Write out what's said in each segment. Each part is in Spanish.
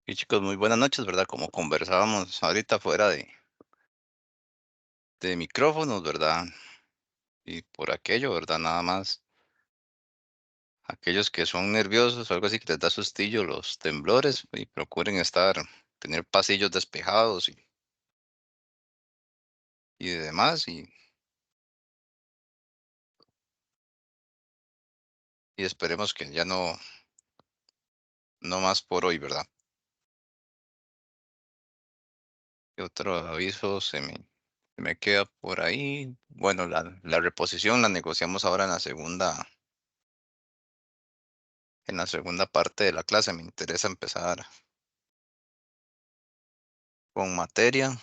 Y chicos, muy buenas noches, ¿verdad? Como conversábamos ahorita fuera de micrófonos, ¿verdad? Y por aquello, ¿verdad? Nada más, aquellos que son nerviosos o algo así que les da sustillo los temblores y procuren tener pasillos despejados y demás y esperemos que ya no más por hoy, ¿verdad? ¿Qué otro aviso se me queda por ahí? Bueno, la reposición la negociamos ahora en la segunda parte de la clase. Me interesa empezar con materia.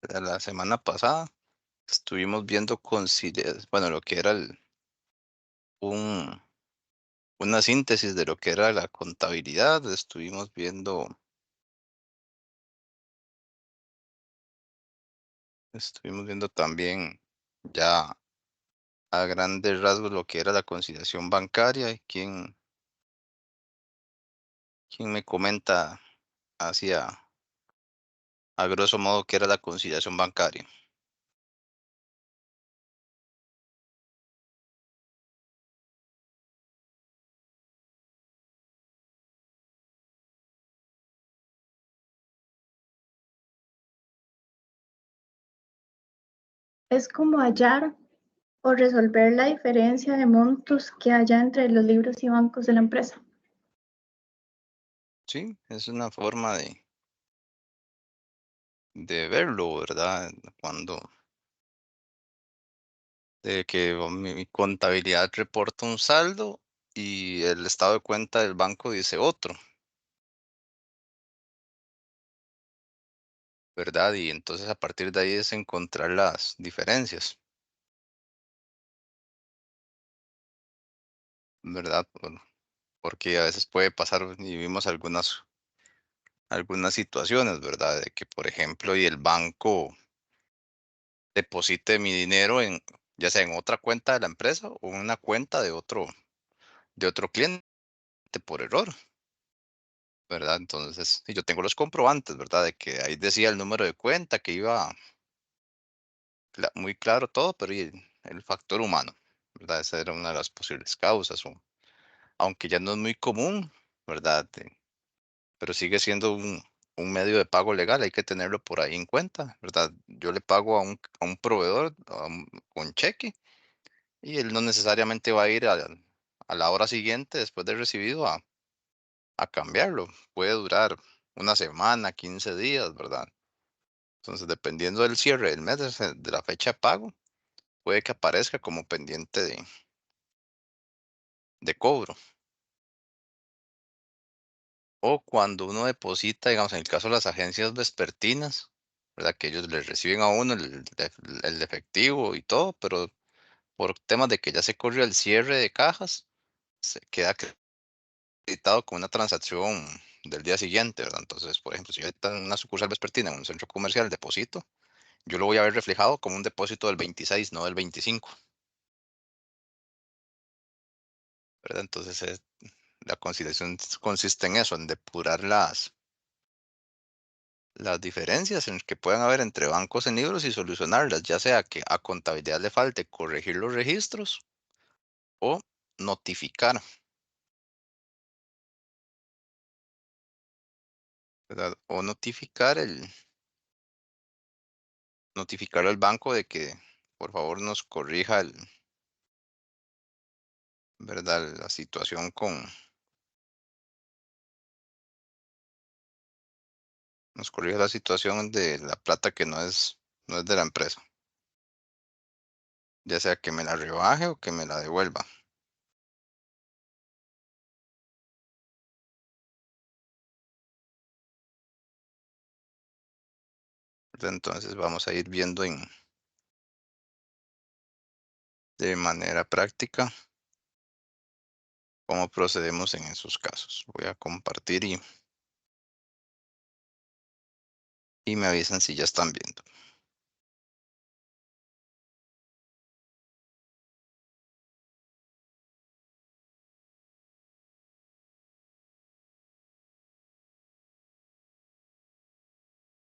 De la semana pasada estuvimos viendo bueno, lo que era un, una síntesis de lo que era la contabilidad. Estuvimos viendo también ya a grandes rasgos lo que era la conciliación bancaria. ¿Quién me comenta hacia a grosso modo qué era la conciliación bancaria? Es como hallar o resolver la diferencia de montos que haya entre los libros y bancos de la empresa. Sí, es una forma de verlo, ¿verdad? Cuando de que mi contabilidad reporta un saldo y el estado de cuenta del banco dice otro, ¿verdad? Y entonces a partir de ahí es encontrar las diferencias, ¿verdad? Porque a veces puede pasar y vimos algunas situaciones, ¿verdad? De que, por ejemplo, y el banco deposite mi dinero ya sea en otra cuenta de la empresa o en una cuenta de otro cliente por error, ¿verdad? Entonces, y yo tengo los comprobantes, ¿verdad? De que ahí decía el número de cuenta que iba muy claro todo, pero y el factor humano, ¿verdad? Esa era una de las posibles causas, aunque ya no es muy común, ¿verdad? Pero sigue siendo un medio de pago legal, hay que tenerlo por ahí en cuenta, ¿verdad? Yo le pago a un proveedor con cheque y él no necesariamente va a ir a la hora siguiente después de recibido a cambiarlo. Puede durar una semana, 15 días, ¿verdad? Entonces, dependiendo del cierre del mes, de la fecha de pago, puede que aparezca como pendiente de cobro. O cuando uno deposita, digamos, en el caso de las agencias vespertinas, ¿verdad? Que ellos le reciben a uno el efectivo y todo, pero por temas de que ya se corrió el cierre de cajas, se queda acreditado como una transacción del día siguiente, ¿verdad? Entonces, por ejemplo, si yo ahorita en una sucursal vespertina en un centro comercial deposito, yo lo voy a ver reflejado como un depósito del 26, no del 25, ¿verdad? Entonces, la conciliación consiste en eso, en depurar las diferencias que puedan haber entre bancos en libros y solucionarlas, ya sea que a contabilidad le falte corregir los registros o notificar, ¿verdad? O notificar al banco de que por favor nos corrija ¿verdad? La situación nos corrija la situación de la plata que no es de la empresa, ya sea que me la rebaje o que me la devuelva. Entonces vamos a ir viendo de manera práctica cómo procedemos en esos casos. Voy a compartir y me avisan si ya están viendo.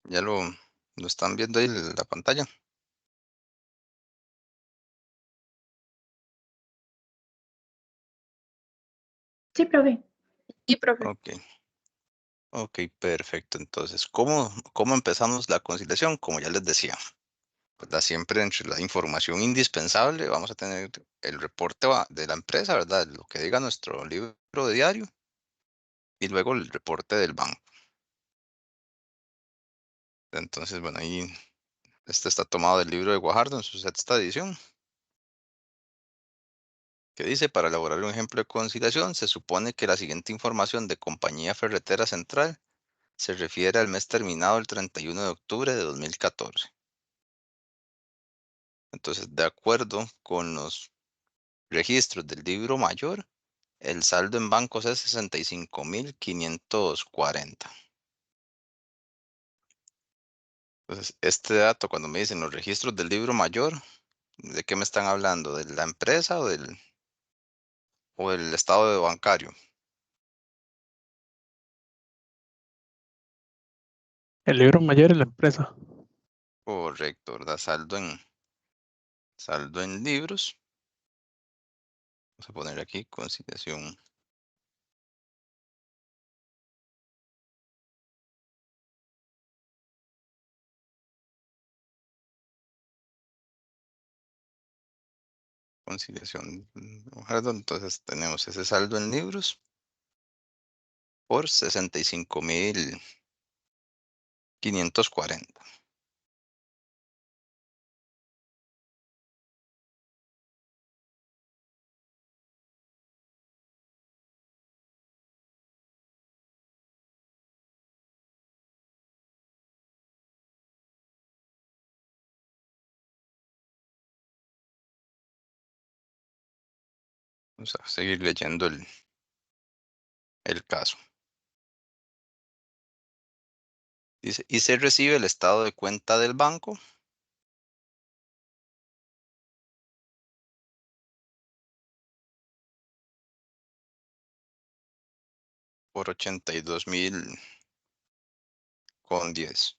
¿Ya lo están viendo ahí la pantalla? Sí, profe. Sí, profe. Ok, ok, perfecto. Entonces, ¿cómo empezamos la conciliación? Como ya les decía, ¿verdad? Siempre entre la información indispensable vamos a tener el reporte de la empresa, ¿verdad? Lo que diga nuestro libro de diario y luego el reporte del banco. Entonces, bueno, ahí este está tomado del libro de Guajardo en su sexta edición, que dice, para elaborar un ejemplo de conciliación, se supone que la siguiente información de Compañía Ferretera Central se refiere al mes terminado el 31 de octubre de 2014. Entonces, de acuerdo con los registros del libro mayor, el saldo en bancos es 65.540. Entonces, este dato, cuando me dicen los registros del libro mayor, ¿de qué me están hablando? ¿De la empresa o del estado de bancario? El libro mayor es la empresa. Correcto, ¿verdad? Saldo en libros. Vamos a poner aquí conciliación. Conciliación. Guajardo. Entonces tenemos ese saldo en libros por 65.540. Vamos a seguir leyendo el caso. Dice, y se recibe el estado de cuenta del banco por 82.000,10.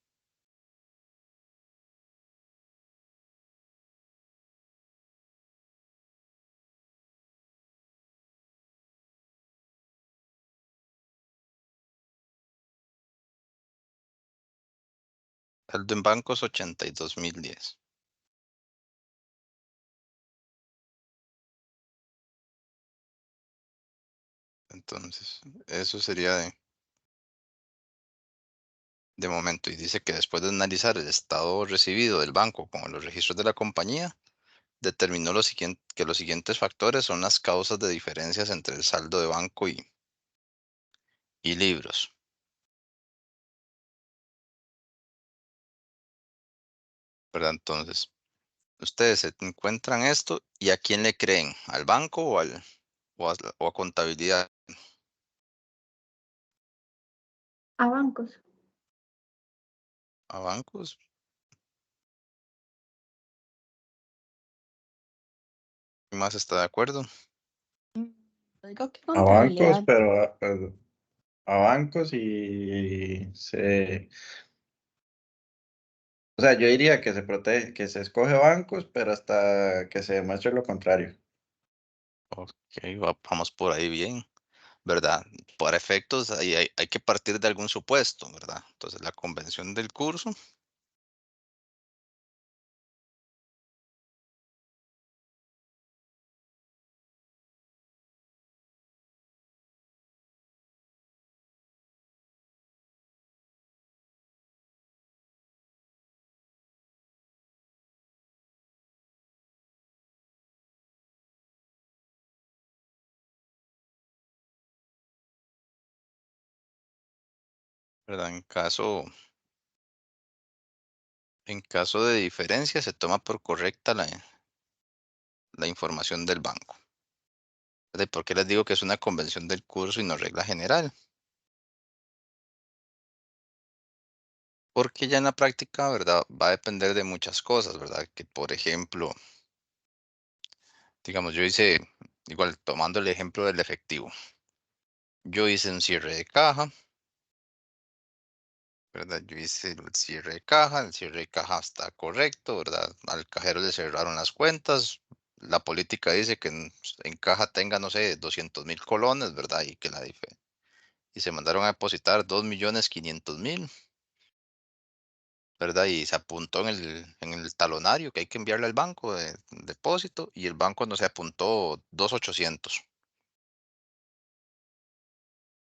Saldo en bancos 82.010. Entonces, eso sería de momento. Y dice que después de analizar el estado recibido del banco con los registros de la compañía, determinó que los siguientes factores son las causas de diferencias entre el saldo de banco y libros. ¿Verdad? Entonces, ustedes se encuentran esto y ¿a quién le creen? ¿Al banco o a contabilidad? A bancos. ¿A bancos? ¿Quién más está de acuerdo? Digo que A bancos, contabilidad. pero a bancos y o sea, yo diría que se protege, que se escoge bancos, pero hasta que se demuestre lo contrario. Ok, vamos por ahí bien, ¿verdad? Por efectos, ahí hay que partir de algún supuesto, ¿verdad? Entonces, la convención del curso, ¿verdad? En caso de diferencia, se toma por correcta la información del banco. ¿Por qué les digo que es una convención del curso y no regla general? Porque ya en la práctica, ¿verdad? Va a depender de muchas cosas, ¿verdad? Que por ejemplo, digamos, yo hice, igual tomando el ejemplo del efectivo, yo hice un cierre de caja, ¿verdad? Yo hice el cierre de caja está correcto, ¿verdad? Al cajero le cerraron las cuentas. La política dice que en caja tenga, no sé, 200.000 colones, ¿verdad? Y que y se mandaron a depositar 2.500.000, ¿verdad? Y se apuntó en el talonario que hay que enviarle al banco de depósito y el banco no se apuntó 2.800,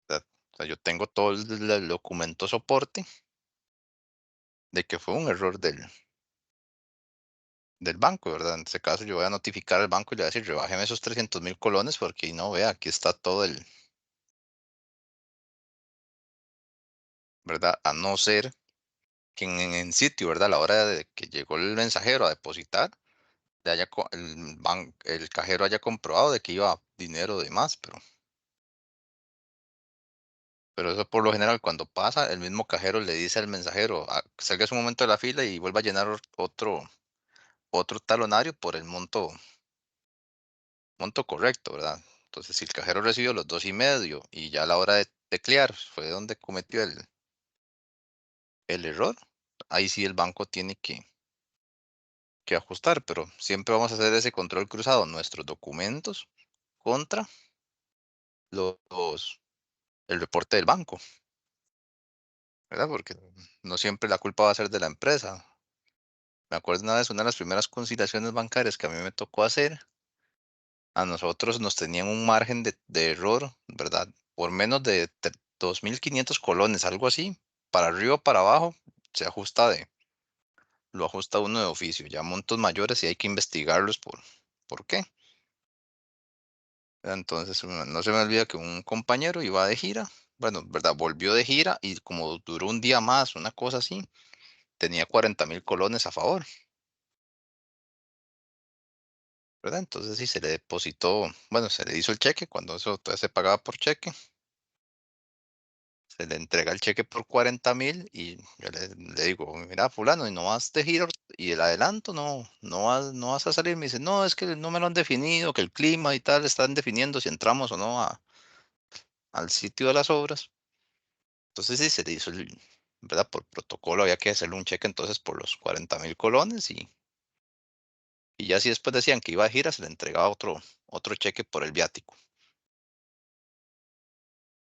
¿verdad? O sea, yo tengo todo el documento soporte de que fue un error del banco, ¿verdad? En este caso yo voy a notificar al banco y le voy a decir, rebájeme esos 300.000 colones porque no, vea, aquí está todo ¿verdad? A no ser que en sitio, ¿verdad? A la hora de que llegó el mensajero a depositar, el cajero haya comprobado de que iba dinero de más, pero eso por lo general cuando pasa, el mismo cajero le dice al mensajero, salga un momento de la fila y vuelva a llenar otro talonario por el monto correcto, ¿verdad? Entonces, si el cajero recibió los 2.5 y ya a la hora de teclear fue donde cometió el error, ahí sí el banco tiene que ajustar, pero siempre vamos a hacer ese control cruzado, nuestros documentos contra el reporte del banco, ¿verdad? Porque no siempre la culpa va a ser de la empresa. Me acuerdo una vez, una de las primeras conciliaciones bancarias que a mí me tocó hacer, a nosotros nos tenían un margen de error, ¿verdad? Por menos de 2.500 colones, algo así, para arriba o para abajo, se lo ajusta uno de oficio. Ya montos mayores y hay que investigarlos por qué. Entonces, no se me olvida que un compañero iba de gira, bueno, ¿verdad? Volvió de gira y como duró un día más, una cosa así, tenía 40.000 colones a favor, ¿verdad? Entonces, sí, se le depositó, bueno, se le hizo el cheque, cuando eso todavía se pagaba por cheque, se le entrega el cheque por 40.000 y yo le digo, mira, fulano, y no vas de gira y el adelanto no vas a salir. Me dice, no, es que no me lo han definido, que el clima y tal están definiendo si entramos o no al sitio de las obras. Entonces sí, se le hizo ¿verdad? Por protocolo había que hacerle un cheque entonces por los 40.000 colones y ya si después decían que iba a gira, se le entregaba otro cheque por el viático.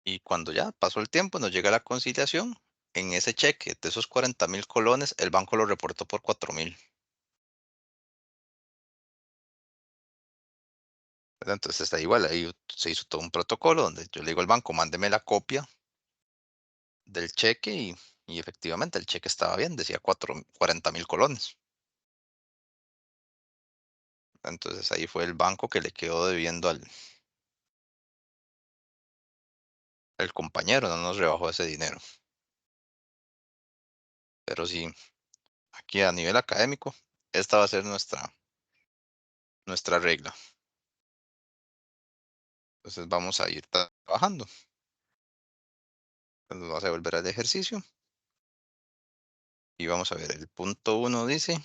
Y cuando ya pasó el tiempo, nos llega la conciliación. En ese cheque de esos 40.000 colones, el banco lo reportó por 4.000. ¿Verdad? Entonces está igual, ahí se hizo todo un protocolo donde yo le digo al banco, mándeme la copia del cheque y efectivamente el cheque estaba bien, decía 40.000 colones. Entonces ahí fue el banco que le quedó debiendo al compañero, no nos rebajó ese dinero. Pero sí, aquí a nivel académico, esta va a ser nuestra regla. Entonces vamos a ir trabajando. Entonces vamos a volver al ejercicio y vamos a ver, el punto 1 dice,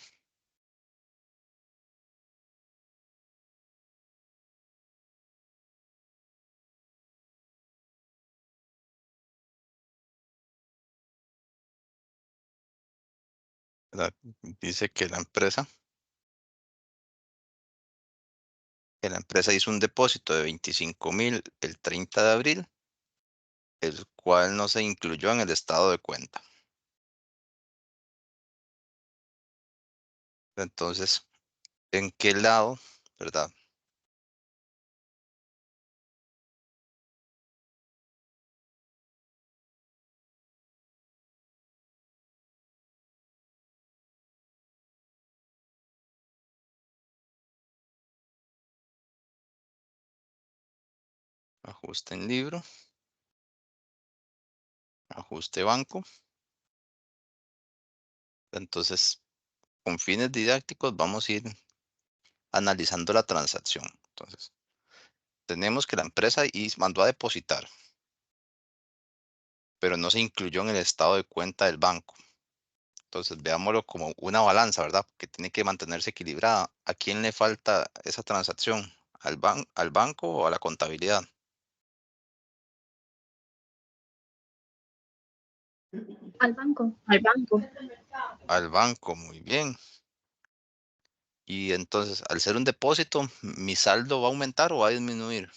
¿verdad? Dice que la empresa hizo un depósito de 25.000 el 30 de abril, el cual no se incluyó en el estado de cuenta. Entonces, ¿en qué lado, verdad? Ajuste en libro, ajuste banco. Entonces, con fines didácticos vamos a ir analizando la transacción. Entonces, tenemos que la empresa mandó a depositar, pero no se incluyó en el estado de cuenta del banco. Entonces, veámoslo como una balanza, ¿verdad? Que tiene que mantenerse equilibrada. ¿A quién le falta esa transacción? ¿Al banco o a la contabilidad? Al banco. Al banco, muy bien. Y entonces, al ser un depósito, ¿mi saldo va a aumentar o va a disminuir?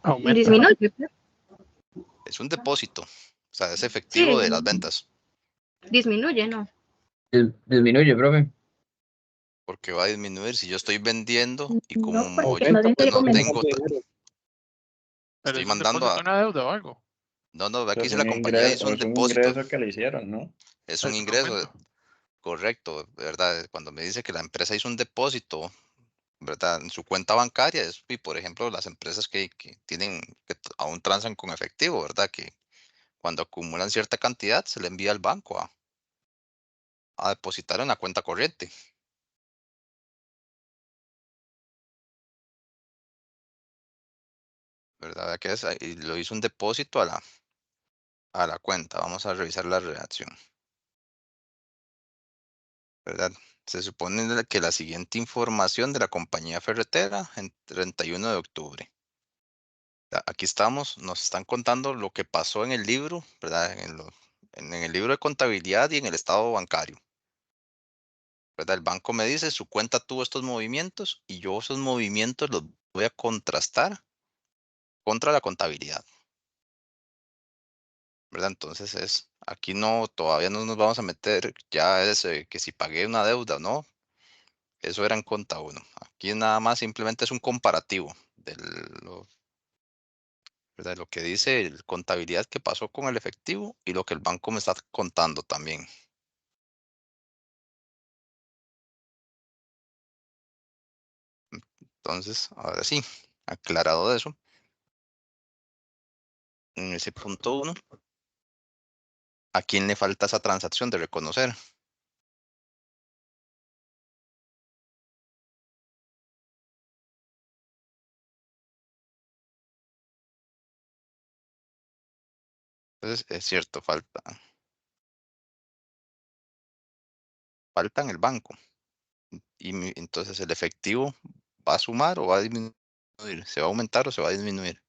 Aumenta. Disminuye. Es un depósito, o sea, es efectivo Sí, de las ventas, disminuye, ¿no? Disminuye, profe. porque va a disminuir si yo estoy vendiendo y No, como porque yo más bien pues tiene que no aumentar. tengo, Pero estoy es un mandando depósito, a, una deuda o algo. no, aquí Es dice un la compañía hizo un es un depósito, ingreso que le hicieron, ¿no? es un Es un ingreso, aumento. correcto, ¿verdad? Cuando me dice que la empresa hizo un depósito, ¿verdad? En su cuenta bancaria, y por ejemplo, las empresas que tienen, aún transan con efectivo, ¿verdad? Que cuando acumulan cierta cantidad se le envía al banco a depositar en la cuenta corriente, ¿verdad? Que es, y lo hizo un depósito a la cuenta. Vamos a revisar la redacción, ¿verdad? Se supone que la siguiente información de la compañía ferretera en 31 de octubre. Aquí estamos, nos están contando lo que pasó en el libro, ¿verdad? En el libro de contabilidad y en el estado bancario, ¿verdad? El banco me dice, su cuenta tuvo estos movimientos y yo esos movimientos los voy a contrastar contra la contabilidad, ¿verdad? Entonces aquí no, todavía no nos vamos a meter ya es que si pagué una deuda o no, eso era en conta uno. Aquí nada más simplemente es un comparativo ¿verdad? Lo que dice el contabilidad que pasó con el efectivo y lo que el banco me está contando también. Entonces, ahora sí, aclarado eso, en ese punto uno, ¿a quién le falta esa transacción de reconocer? Entonces, es cierto, falta en el banco. Y entonces el efectivo va a sumar o va a disminuir, se va a aumentar o se va a disminuir.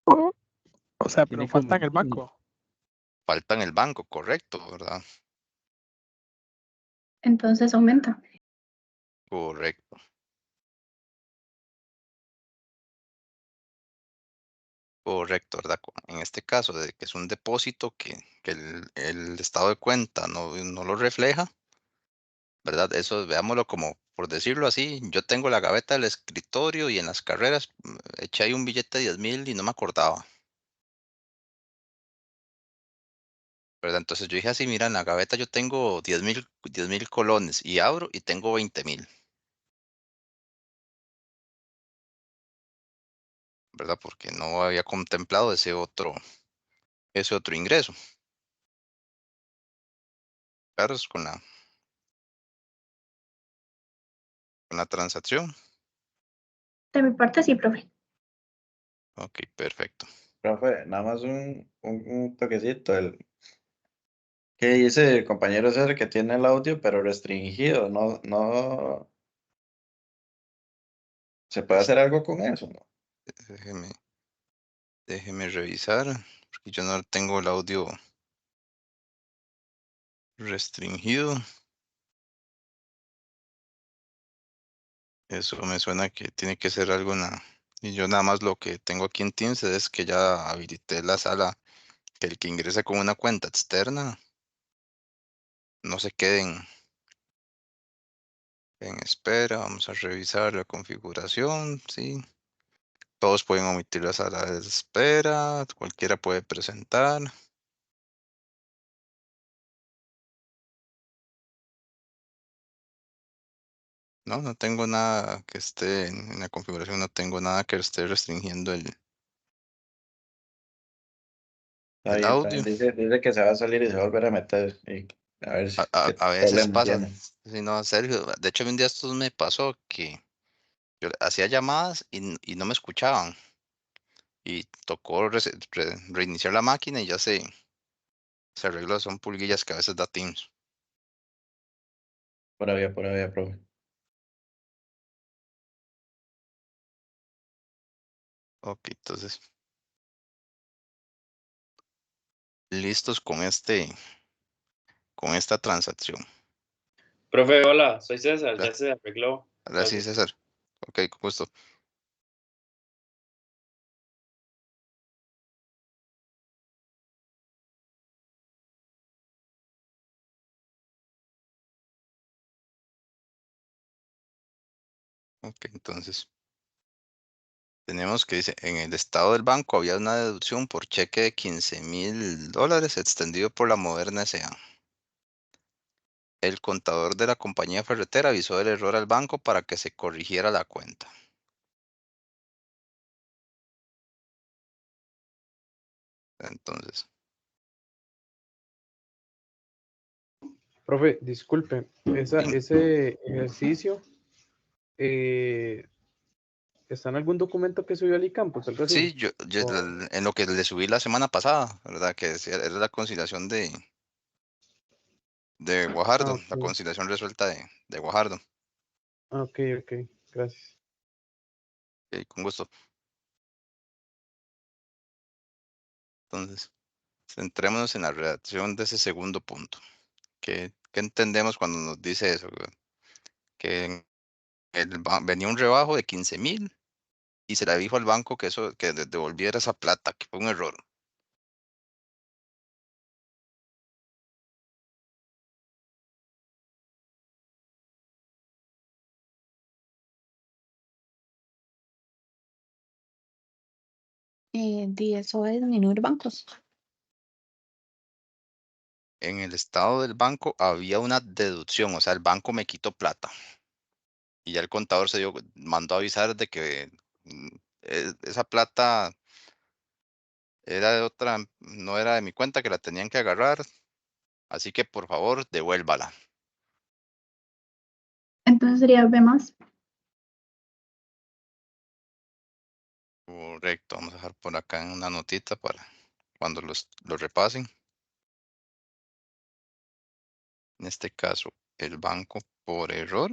O sea, pero Tiene falta como, en el banco. Falta en el banco, correcto, ¿verdad? Entonces aumenta. Correcto. Correcto, ¿verdad? En este caso, de que es un depósito que el estado de cuenta no lo refleja, ¿verdad? Eso veámoslo como, por decirlo así, yo tengo la gaveta del escritorio y en las carreras eché ahí un billete de 10,000 y no me acordaba, ¿verdad? Entonces yo dije así, mira, en la gaveta yo tengo 10,000 colones y abro y tengo 20,000, ¿verdad? Porque no había contemplado ese otro ingreso. Claro, es con la transacción. De mi parte sí, profe. Ok, perfecto. profe, nada más un toquecito. ¿Qué dice el compañero César que tiene el audio, pero restringido? No, ¿se puede Es- hacer algo con eso? ¿No? Déjeme, déjeme revisar, porque yo no tengo el audio restringido. Eso me suena que tiene que ser algo y yo nada más lo que tengo aquí en Teams es que ya habilité la sala, que el que ingrese con una cuenta externa no se quede en espera. Vamos a revisar la configuración, sí. Todos pueden omitir la sala de espera, cualquiera puede presentar. No tengo nada que esté en la configuración, no tengo nada que esté restringiendo Está el bien, está audio. bien. Dice que se va a salir y se va a volver a meter. Y a ver qué A veces problema pasa. tiene. Si no, Sergio, de hecho, un día estos me pasó que yo hacía llamadas y no me escuchaban. Y tocó reiniciar la máquina y ya se arregló. Son pulguillas que a veces da Teams. Por ahí, profe. Ok, entonces, listos con esta transacción. Profe, hola, soy César, ya Gra- se arregló. Gracias, César. Ok, con gusto. Ok, entonces, tenemos que dice, en el estado del banco había una deducción por cheque de $15,000 extendido por la Moderna S.A. El contador de la compañía ferretera avisó del error al banco para que se corrigiera la cuenta. Entonces, Profe, disculpe, dime. ese ejercicio está en algún documento que subió al ICAMPUS, algo así. Sí, yo O- en lo que le subí la semana pasada, ¿verdad? Que era la conciliación de Guajardo, la ok, conciliación resuelta de Guajardo. ok, gracias. Ok, con gusto. Entonces, centrémonos en la redacción de ese segundo punto. ¿Qué entendemos cuando nos dice eso? ¿Verdad? Que venía un rebajo de 15,000 y se le dijo al banco que eso, que devolviera esa plata, que fue un error. Eso es disminuir bancos. En el estado del banco había una deducción, o sea, el banco me quitó plata. Y ya el contador mandó a avisar de que esa plata era de otra, no era de mi cuenta, que la tenían que agarrar. Así que por favor, devuélvala. Entonces sería B más. Correcto, vamos a dejar por acá en una notita para cuando lo repasen. En este caso, el banco por error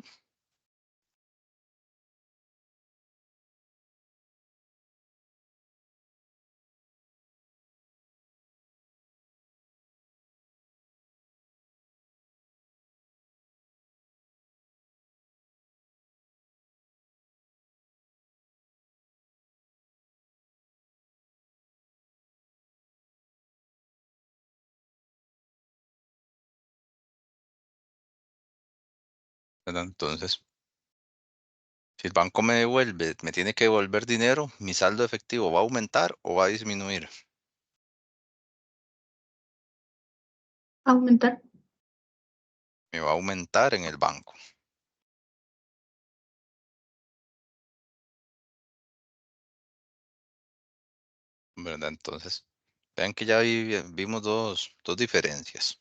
¿verdad? Entonces, si el banco me devuelve, me tiene que devolver dinero, mi saldo efectivo va a aumentar o va a disminuir. Aumentar. Me va a aumentar en el banco, ¿verdad? Entonces, vean que ya vimos dos diferencias.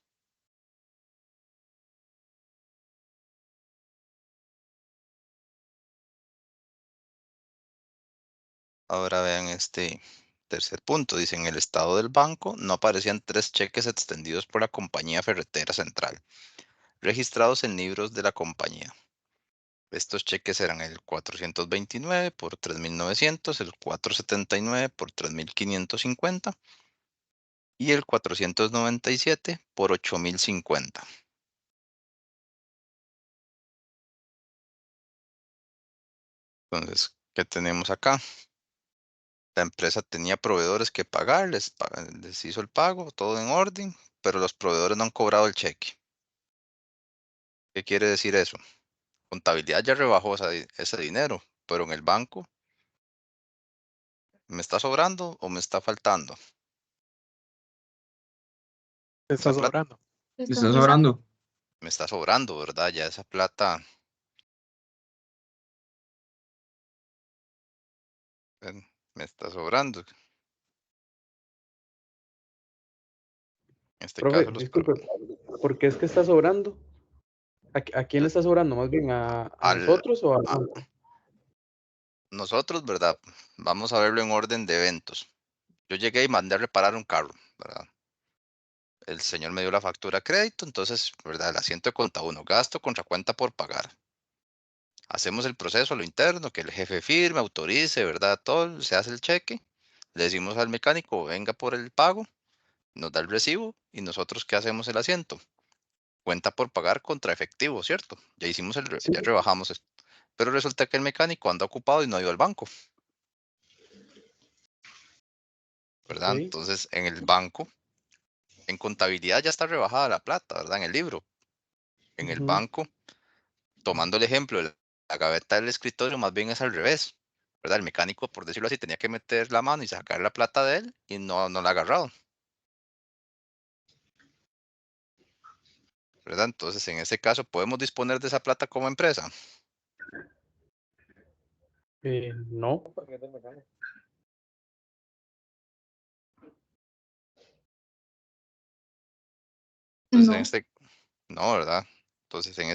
Ahora vean este tercer punto. Dice, en el estado del banco no aparecían 3 cheques extendidos por la compañía ferretera central, registrados en libros de la compañía. Estos cheques eran el 429 por 3,900, el 479 por 3,550 y el 497 por 8,050. Entonces, ¿qué tenemos acá? La empresa tenía proveedores que pagar, les hizo el pago, todo en orden, pero los proveedores no han cobrado el cheque. ¿Qué quiere decir eso? Contabilidad ya rebajó ese dinero, pero en el banco, ¿me está sobrando o me está faltando? Está Esa plata sobrando. Está sobrando. me está sobrando, ¿verdad? Ya esa plata me está sobrando. En este Profe, caso, disculpe, ¿por qué es que está sobrando? ¿A quién le está sobrando? ¿Más bien a Al- nosotros o al a- banco? nosotros, ¿verdad? Vamos a verlo en orden de eventos. Yo llegué y mandé a reparar un carro, ¿verdad? El señor me dio la factura a crédito, entonces, ¿verdad? El asiento de cuenta uno, gasto contra cuenta por pagar. Hacemos el proceso a lo interno, que el jefe firme, autorice, ¿verdad? Todo, se hace el cheque. Le decimos al mecánico, venga por el pago, nos da el recibo y nosotros, ¿qué hacemos? El asiento. Cuenta por pagar contra efectivo, ¿cierto? Ya hicimos Sí. ya rebajamos esto. Pero resulta que el mecánico anda ocupado y no ha ido al banco, ¿verdad? Ok. Entonces, en el banco, en contabilidad ya está rebajada la plata, ¿verdad? En el libro. En el Ujú. banco, tomando el ejemplo de la gaveta del escritorio, más bien es al revés, ¿verdad? El mecánico, por decirlo así, tenía que meter la mano y sacar la plata de él y no la ha agarrado, ¿verdad? Entonces, en ese caso, ¿podemos disponer de esa plata como empresa? No. Entonces, No. no, ¿verdad? Entonces, en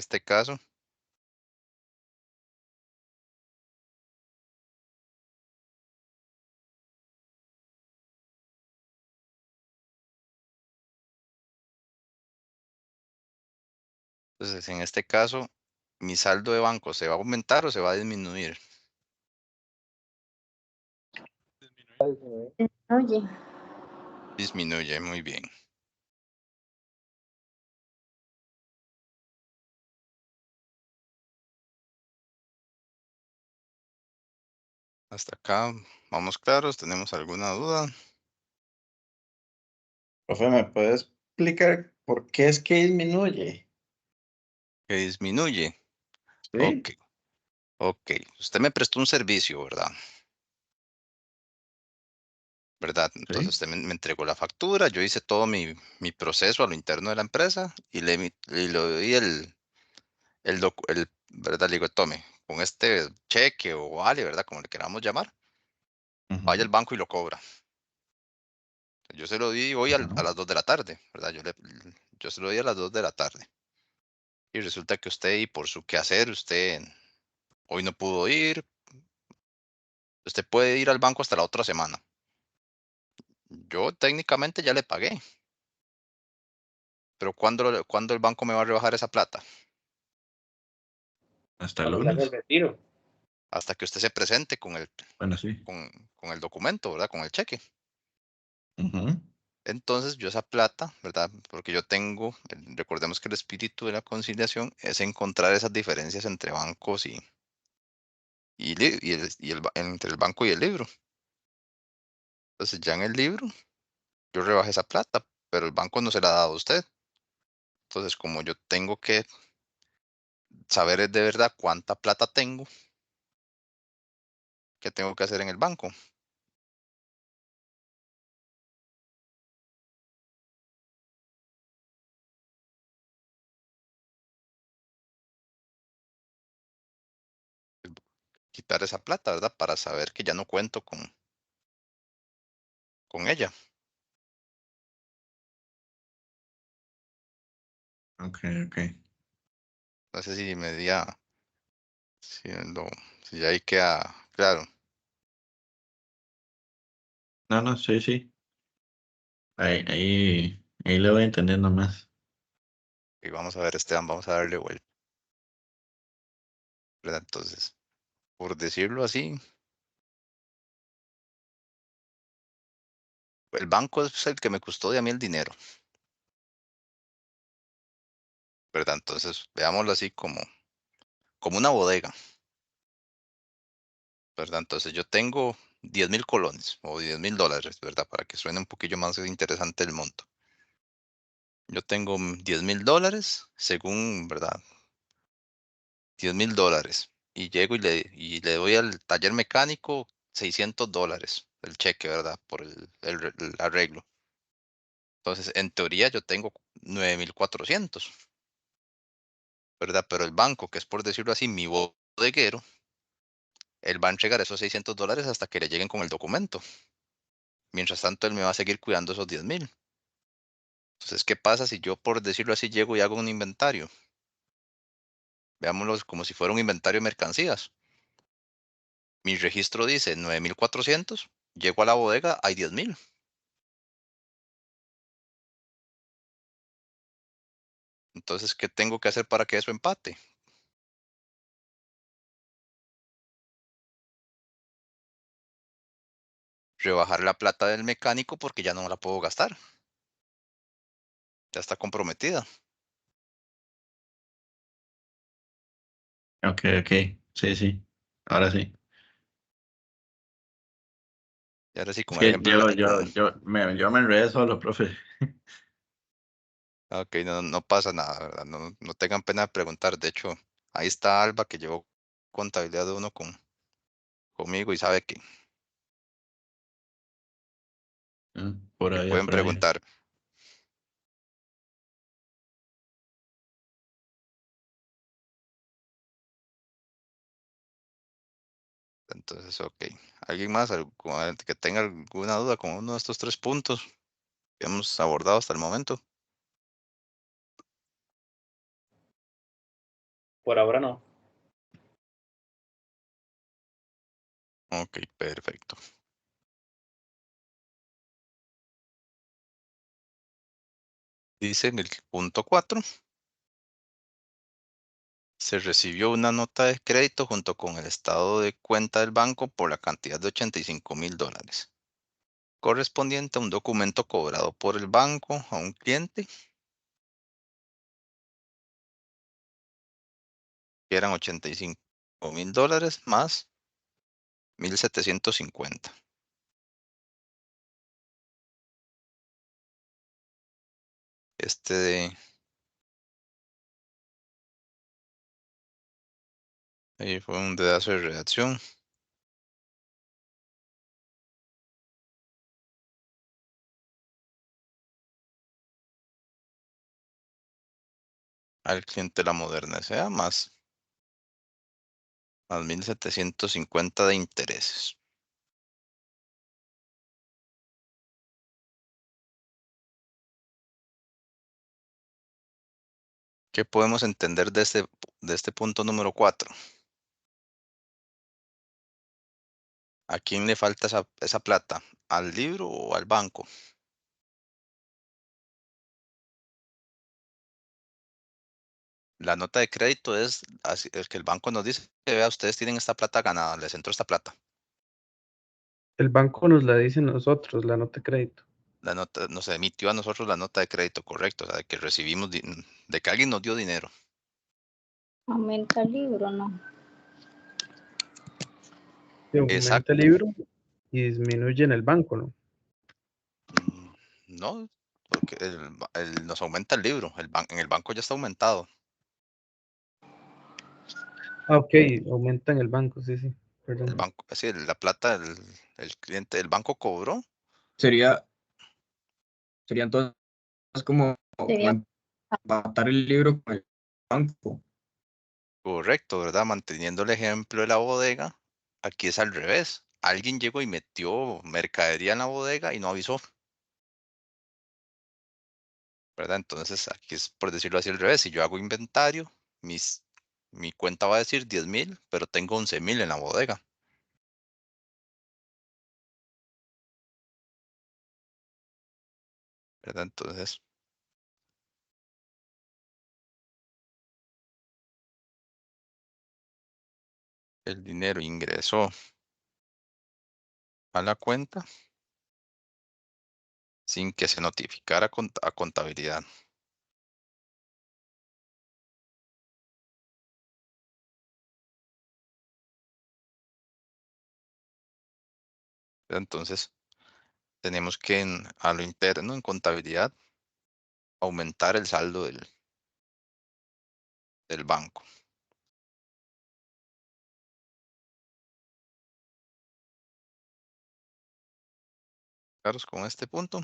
este caso, mi saldo de banco se va a aumentar o se va a disminuir. Disminuye. Oye, Disminuye, muy bien. Hasta acá, vamos claros, ¿tenemos alguna duda? Profe, ¿me puede explicar por qué es que disminuye? Que disminuye. Sí, Ok, ok. Usted me prestó un servicio, ¿verdad? ¿Verdad? Entonces sí. usted me entregó la factura, yo hice todo mi proceso a lo interno de la empresa y le di ¿verdad? Le digo, tome, con este cheque o vale, ¿verdad? Como le queramos llamar, vaya al Ujú, banco y lo cobra. Yo se lo di hoy ajá. a las 2 de la tarde, ¿verdad? Yo se lo di a las 2 de la tarde. Y resulta que usted, y por su quehacer, usted hoy no pudo ir. Usted puede ir al banco hasta la otra semana. Yo técnicamente ya le pagué, pero ¿cuándo el banco me va a rebajar esa plata? Hasta el Cuando le haga el lunes. retiro. Hasta que usted se presente Bueno, sí. con el documento, ¿verdad? Con el cheque. Ujú, Entonces, yo esa plata, ¿verdad? Porque yo tengo, recordemos que el espíritu de la conciliación es encontrar esas diferencias entre bancos entre el banco y el libro. Entonces, ya en el libro, yo rebajé esa plata, pero el banco no se la ha dado a usted. Entonces, como yo tengo que saber de verdad cuánta plata tengo, ¿qué tengo que hacer en el banco? Quitar esa plata, ¿verdad? Para saber que ya no cuento con ella. ok, ok. No sé si me diga, si, si ahí queda claro. No, no, sí, sí. Ahí le voy entendiendo más. Y vamos a ver, Esteban, vamos a darle vuelta, ¿verdad? Entonces, por decirlo así, el banco es el que me custodia a mí el dinero, ¿verdad? Entonces, veámoslo así como una bodega, ¿verdad? Entonces, yo tengo 10.000 colones o 10.000 dólares, ¿verdad? Para que suene un poquillo más interesante el monto. Yo tengo 10.000 dólares, según, ¿verdad? 10.000 dólares. Y llego y le doy al taller mecánico 600 dólares, el cheque, ¿verdad? Por el arreglo. Entonces, en teoría, yo tengo 9.400, ¿verdad? Pero el banco, que es por decirlo así, mi bodeguero, él va a entregar esos 600 dólares hasta que le lleguen con el documento. Mientras tanto, él me va a seguir cuidando esos 10.000. Entonces, ¿qué pasa si yo, por decirlo así, llego y hago un inventario? Veámoslo como si fuera un inventario de mercancías. Mi registro dice 9,400. Llego a la bodega, hay 10,000. Entonces, ¿qué tengo que hacer para que eso empate? Rebajar la plata del mecánico porque ya no la puedo gastar. Ya está comprometida. Ok, ok. Sí, sí. Ahora sí. Y ahora sí, Es como el que ejemplo, yo me enredé solo, profe. ok, no, no pasa nada, ¿verdad? No, no tengan pena de preguntar. De hecho, ahí está Alba, que llevó contabilidad de uno conmigo y sabe Por que ahí, pueden por ahí. preguntar. Entonces, ok. ¿Alguien más que tenga alguna duda con uno de estos 3 puntos que hemos abordado hasta el momento? Por ahora no. Ok, perfecto. Dice en el punto 4, se recibió una nota de crédito junto con el estado de cuenta del banco por la cantidad de $85,000, correspondiente a un documento cobrado por el banco a un cliente, que eran $85,000 más 1,750. Ahí fue un dedazo de redacción. Al cliente la Moderna S.A. más 1,750 de intereses. ¿Qué podemos entender de este punto número 4? ¿A quién le falta esa plata? ¿Al libro o al banco? La nota de crédito es el que el banco nos dice: vea, ustedes tienen esta plata ganada, les entró esta plata. El banco nos la dice a nosotros, la nota de crédito. La nota nos emitió a nosotros la nota de crédito, correcto, o sea, de que recibimos, de que alguien nos dio dinero. Aumenta el libro, ¿no? Se Exacto. aumenta el libro y disminuye en el banco, ¿no? No, porque nos aumenta el libro, en el banco ya está aumentado. Ah, ok, aumenta en el banco, sí, sí, El perdón. banco, sí, la plata, el cliente, el banco cobró. Sería entonces como Sería empatar el libro con el banco. Correcto, ¿verdad? Manteniendo el ejemplo de la bodega, aquí es al revés. Alguien llegó y metió mercadería en la bodega y no avisó, ¿verdad? Entonces, aquí es, por decirlo así, al revés. Si yo hago inventario, mi cuenta va a decir 10,000, pero tengo 11,000 en la bodega, ¿verdad? Entonces, el dinero ingresó a la cuenta sin que se notificara a contabilidad. Entonces, tenemos que a lo interno, en contabilidad, aumentar el saldo del banco. ¿Claros con este punto?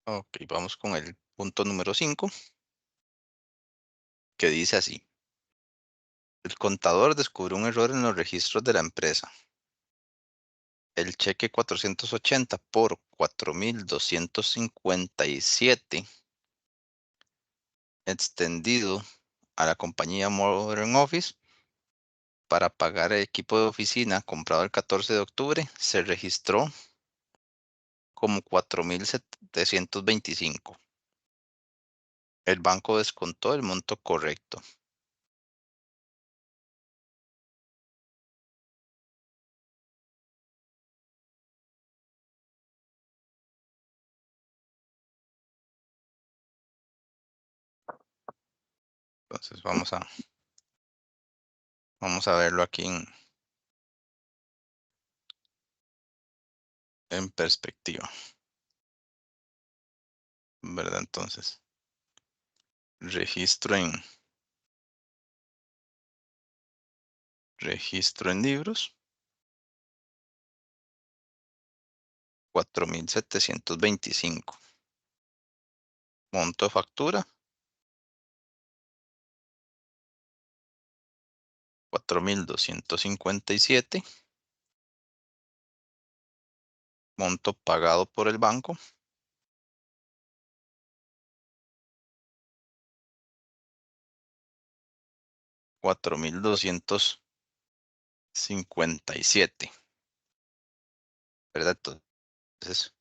Ok, vamos con el punto número 5, que dice así. El contador descubrió un error en los registros de la empresa. El cheque 480 por 4,257 extendido a la compañía Modern Office para pagar el equipo de oficina comprado el 14 de octubre se registró como 4,725. El banco descontó el monto correcto. Entonces vamos a verlo aquí en perspectiva, ¿verdad? Entonces, registro en libros, 4,725. Monto de factura, 4,257. Monto pagado por el banco, 4,257, ¿verdad? Entonces,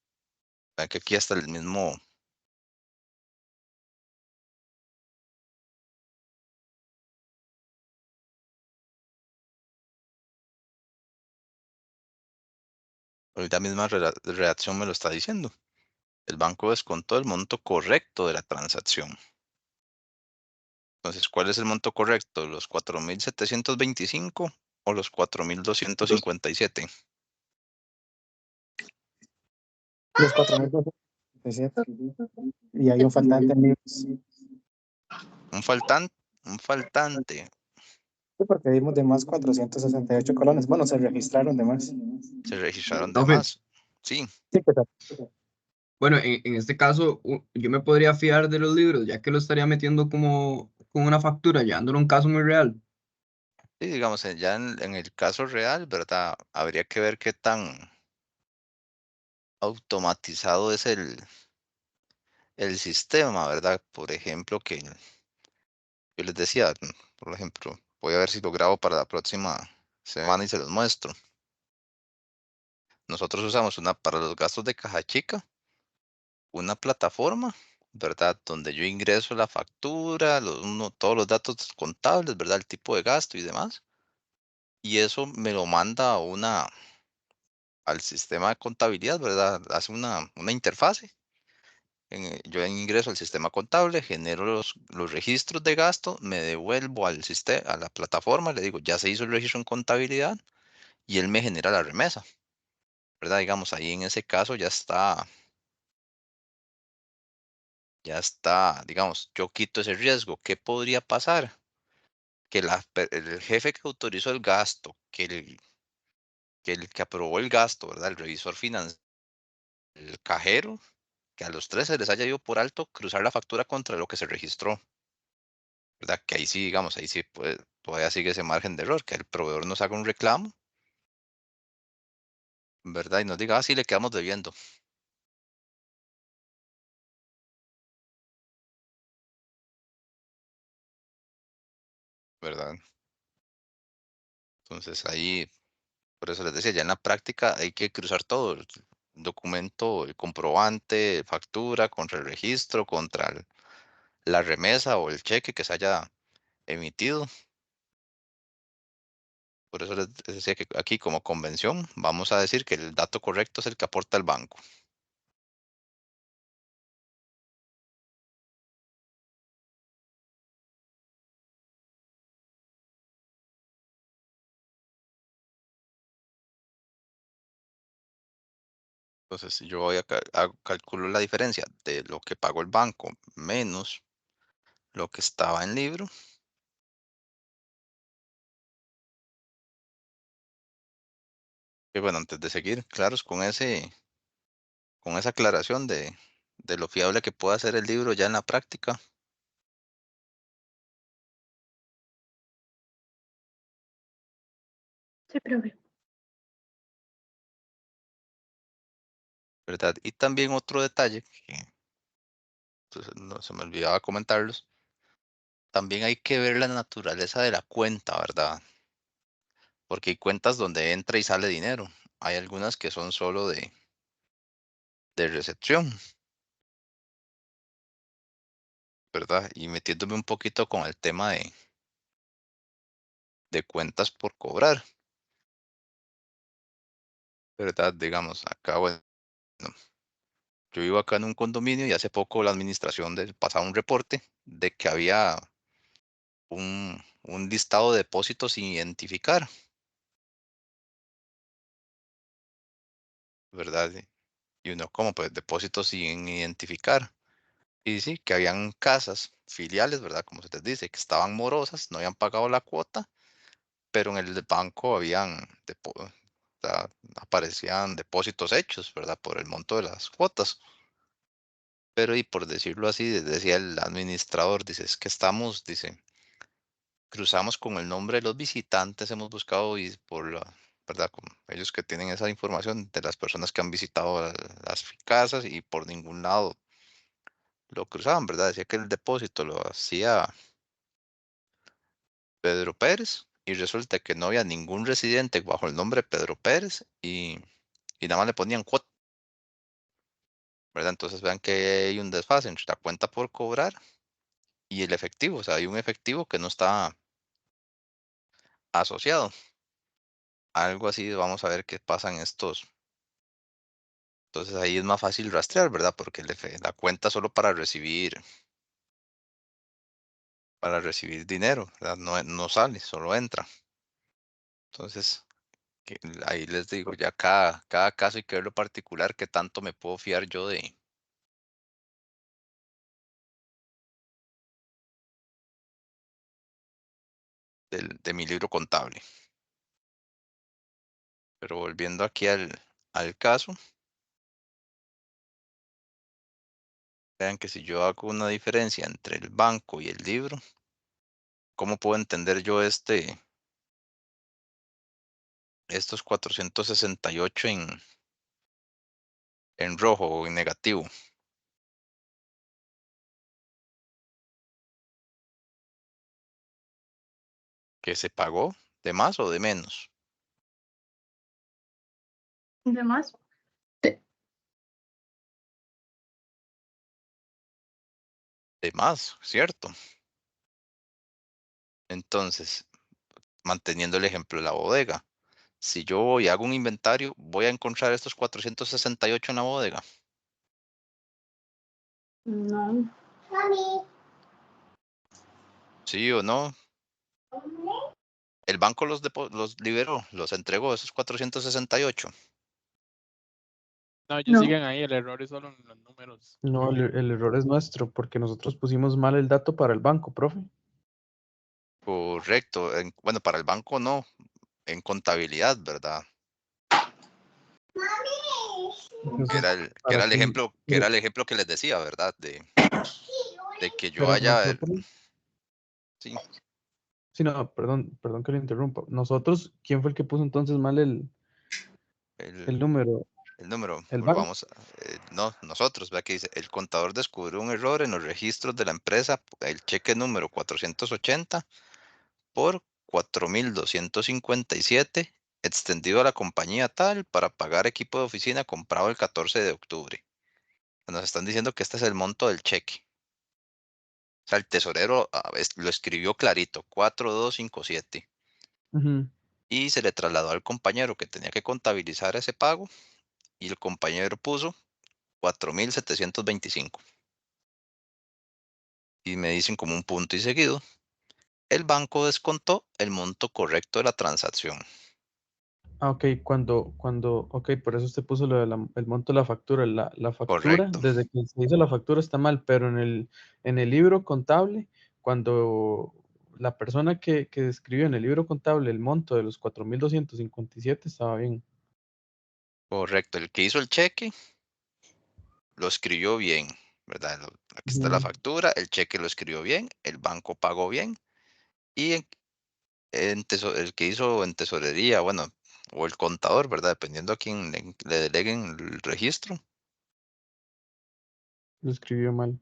vean que aquí hasta el mismo, la misma redacción me lo está diciendo. El banco descontó el monto correcto de la transacción. Entonces, ¿cuál es el monto correcto? ¿Los 4,725 o los 4,257? Los 4,257. Y hay un faltante en libros. Un faltante. Sí, porque vimos de más 468 colones. Bueno, se registraron de más. Se registraron de Profe, más. Sí, Sí, pero bueno, en este caso yo me podría fiar de los libros, ya que lo estaría metiendo como con una factura, llevándolo a un caso muy real. sí, digamos, ya en el caso real, ¿verdad? Habría que ver qué tan automatizado es el sistema, ¿verdad? Por ejemplo, que yo les decía, por ejemplo, voy a ver si lo grabo para la próxima semana y se los muestro. Nosotros usamos para los gastos de caja chica, una plataforma, ¿verdad? Donde yo ingreso la factura, todos los datos contables, ¿verdad? El tipo de gasto y demás. Y eso me lo manda al sistema de contabilidad, ¿verdad? Hace una interfase. Yo ingreso al sistema contable, genero los registros de gasto, me devuelvo al sistema, a la plataforma, le digo, ya se hizo el registro en contabilidad y él me genera la remesa, ¿verdad? Digamos, ahí en ese caso ya está, digamos, yo quito ese riesgo. ¿Qué podría pasar? Que el jefe que autorizó el gasto, que aprobó el gasto, ¿verdad? El revisor financiero, el cajero, que a los tres se les haya ido por alto cruzar la factura contra lo que se registró, ¿verdad? Que ahí sí, digamos, ahí sí todavía sigue ese margen de error, que el proveedor nos haga un reclamo, ¿verdad? Y nos diga, sí, le quedamos debiendo, ¿verdad? Entonces ahí, por eso les decía, ya en la práctica hay que cruzar todo, el documento, el comprobante, factura, contra el registro, contra la remesa o el cheque que se haya emitido. Por eso les decía que aquí como convención vamos a decir que el dato correcto es el que aporta el banco. Entonces, si yo voy calculo la diferencia de lo que pagó el banco menos lo que estaba en libro. Y bueno, antes de seguir, claros con esa aclaración de lo fiable que pueda ser el libro ya en la práctica. Sí, profe. ¿Verdad? Y también otro detalle que entonces, no se me olvidaba comentarlos. También hay que ver la naturaleza de la cuenta, ¿verdad? Porque hay cuentas donde entra y sale dinero. Hay algunas que son solo de recepción, ¿verdad? Y metiéndome un poquito con el tema de cuentas por cobrar, ¿verdad? Digamos, acá, bueno, yo vivo acá en un condominio y hace poco la administración pasaba un reporte de que había un listado de depósitos sin identificar, ¿verdad? Y uno, ¿cómo? Pues depósitos sin identificar. Y sí, que habían casas, filiales, ¿verdad? Como se les dice, que estaban morosas, no habían pagado la cuota, pero en el banco o sea, aparecían depósitos hechos, ¿verdad? Por el monto de las cuotas. Pero y por decirlo así, decía el administrador, dice, es que estamos, dice, cruzamos con el nombre de los visitantes, hemos buscado y ¿verdad? Con ellos que tienen esa información de las personas que han visitado las casas y por ningún lado lo cruzaban, ¿verdad? Decía que el depósito lo hacía Pedro Pérez y resulta que no había ningún residente bajo el nombre Pedro Pérez y nada más le ponían cuota, ¿verdad? Entonces vean que hay un desfase entre la cuenta por cobrar y el efectivo, o sea, hay un efectivo que no está asociado. Algo así, vamos a ver qué pasa en estos. Entonces ahí es más fácil rastrear, ¿verdad? Porque la cuenta solo para recibir dinero, ¿verdad? No, no sale, solo entra. Entonces, ahí les digo, ya cada caso hay que verlo particular, qué tanto me puedo fiar yo de mi libro contable. Pero volviendo aquí al caso, vean que si yo hago una diferencia entre el banco y el libro, ¿cómo puedo entender yo estos 468 en rojo o en negativo? ¿Que se pagó de más o de menos? ¿De más? De más, ¿cierto? Entonces, manteniendo el ejemplo de la bodega, si yo voy y hago un inventario, voy a encontrar estos 468 en la bodega. No. ¿Sí o no? El banco los liberó, los entregó, esos 468. No, ellos No. siguen ahí, el error es solo en los números. No, el error es nuestro porque nosotros pusimos mal el dato para el banco, profe. Correcto. Bueno, para el banco no, en contabilidad, ¿verdad? Que Entonces, era el, que para era el que, ejemplo, que era el ejemplo que les decía, ¿verdad? De que yo pero haya, nosotros, sí, sí, no, perdón que lo interrumpa. Nosotros, ¿quién fue el que puso entonces mal el, el número? el número, ¿El banco? volvamos, no, nosotros, vea que dice, el contador descubrió un error en los registros de la empresa, el cheque número 480 por 4,257 extendido a la compañía tal para pagar equipo de oficina comprado el 14 de octubre. Nos están diciendo que este es el monto del cheque. O sea, el tesorero lo escribió clarito, 4,257. Ujú. Y se le trasladó al compañero que tenía que contabilizar ese pago y el compañero puso 4,725. Y me dicen como un punto y seguido, el banco descontó el monto correcto de la transacción. Ah, ok, ok, por eso usted puso lo el monto de la factura. La factura, Correcto, desde que se hizo la factura está mal, pero en el libro contable, cuando la persona que escribió en el libro contable el monto de los 4,257 estaba bien. correcto. El que hizo el cheque lo escribió bien, ¿verdad? Aquí está la factura, el cheque lo escribió bien, el banco pagó bien y el que hizo en tesorería, bueno, o el contador, ¿verdad? Dependiendo a quién le deleguen el registro, Lo escribió mal.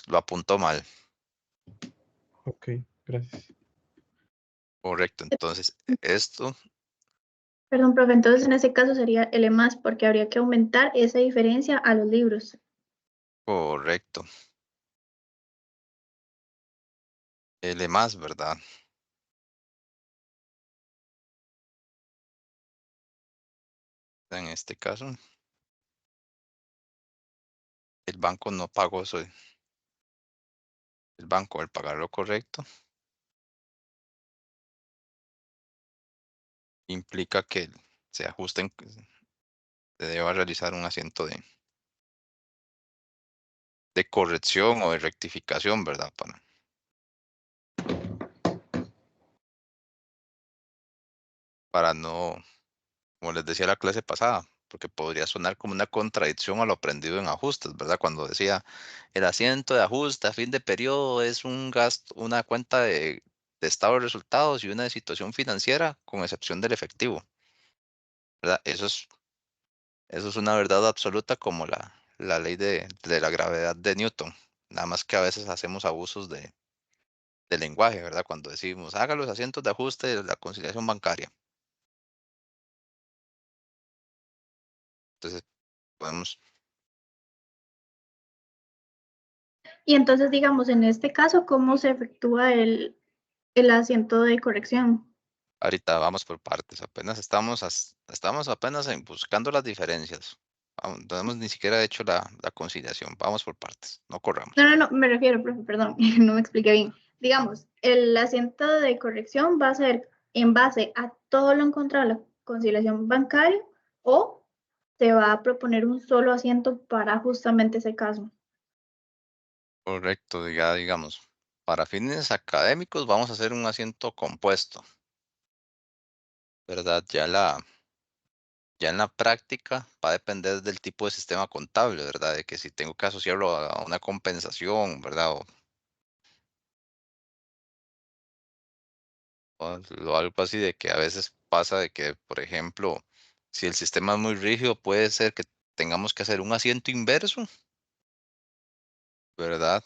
lo apuntó mal. Ok, gracias. Correcto. Entonces, esto, Perdón, profe, entonces en ese caso sería L más porque habría que aumentar esa diferencia a los libros. correcto. L más, ¿verdad? En este caso, el banco no pagó eso. El banco, al pagar lo correcto, implica que se ajusten, se deba realizar un asiento de corrección o de rectificación, ¿verdad? Para no, como les decía la clase pasada, porque podría sonar como una contradicción a lo aprendido en ajustes, ¿verdad? Cuando decía el asiento de ajuste a fin de periodo es un gasto, una cuenta de estado de resultados y una de situación financiera, con excepción del efectivo, ¿verdad? Eso es una verdad absoluta como la ley de la gravedad de Newton. Nada más que a veces hacemos abusos de lenguaje, ¿verdad? Cuando decimos, haga los asientos de ajuste de la conciliación bancaria. Entonces, podemos, Y entonces, digamos, en este caso, ¿cómo se efectúa el asiento de corrección? ahorita vamos por partes. Apenas estamos apenas buscando las diferencias. No hemos ni siquiera hecho la conciliación. Vamos por partes. No corramos. No, me refiero, profe, perdón, no me expliqué bien. Digamos, el asiento de corrección va a ser en base a todo lo encontrado en la conciliación bancaria o se va a proponer un solo asiento para justamente ese caso. Correcto, ya digamos. Para fines académicos vamos a hacer un asiento compuesto, ¿verdad? Ya en la práctica va a depender del tipo de sistema contable, ¿verdad? De que si tengo que asociarlo a una compensación, ¿verdad? O algo así de que a veces pasa de que, por ejemplo, si el sistema es muy rígido, puede ser que tengamos que hacer un asiento inverso, ¿verdad?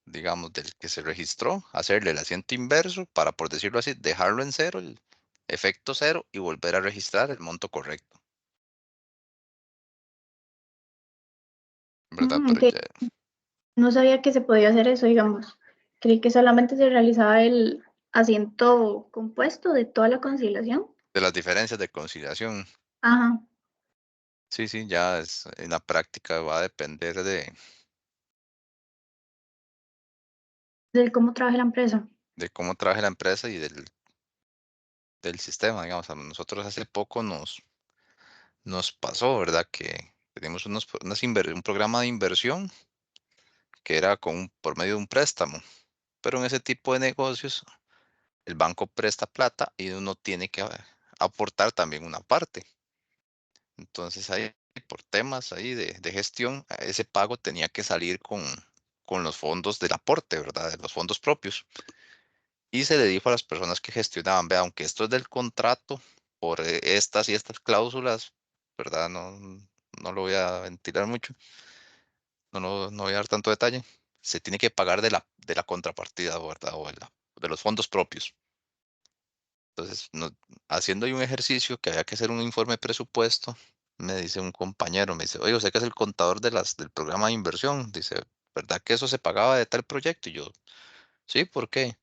Digamos, del que se registró, hacerle el asiento inverso para, por decirlo así, dejarlo en cero, el efecto cero y volver a registrar el monto correcto, ¿verdad? Pero Ok, ya no sabía que se podía hacer eso, digamos. Creí que solamente se realizaba el asiento compuesto de toda la conciliación. de las diferencias de conciliación, Ajá, sí, sí, ya es, en la práctica va a depender del cómo trabaja la empresa. de cómo trabaje la empresa y del sistema, digamos. A nosotros hace poco nos pasó, ¿verdad? Que teníamos un programa de inversión que era por medio de un préstamo, pero en ese tipo de negocios el banco presta plata y uno tiene que aportar también una parte. Entonces ahí, por temas ahí de gestión, ese pago tenía que salir con los fondos del aporte, ¿verdad? De los fondos propios. Y se le dijo a las personas que gestionaban, vea, aunque esto es del contrato, por estas y estas cláusulas, ¿verdad? No lo voy a ventilar mucho, no voy a dar tanto detalle. Se tiene que pagar de la contrapartida, ¿verdad? De los fondos propios. Entonces, haciendo ahí un ejercicio que había que hacer un informe de presupuesto, me dice un compañero, me dice, oye, usted que es el contador del programa de inversión, dice, ¿verdad que eso se pagaba de tal proyecto? Y yo, sí, ¿por qué?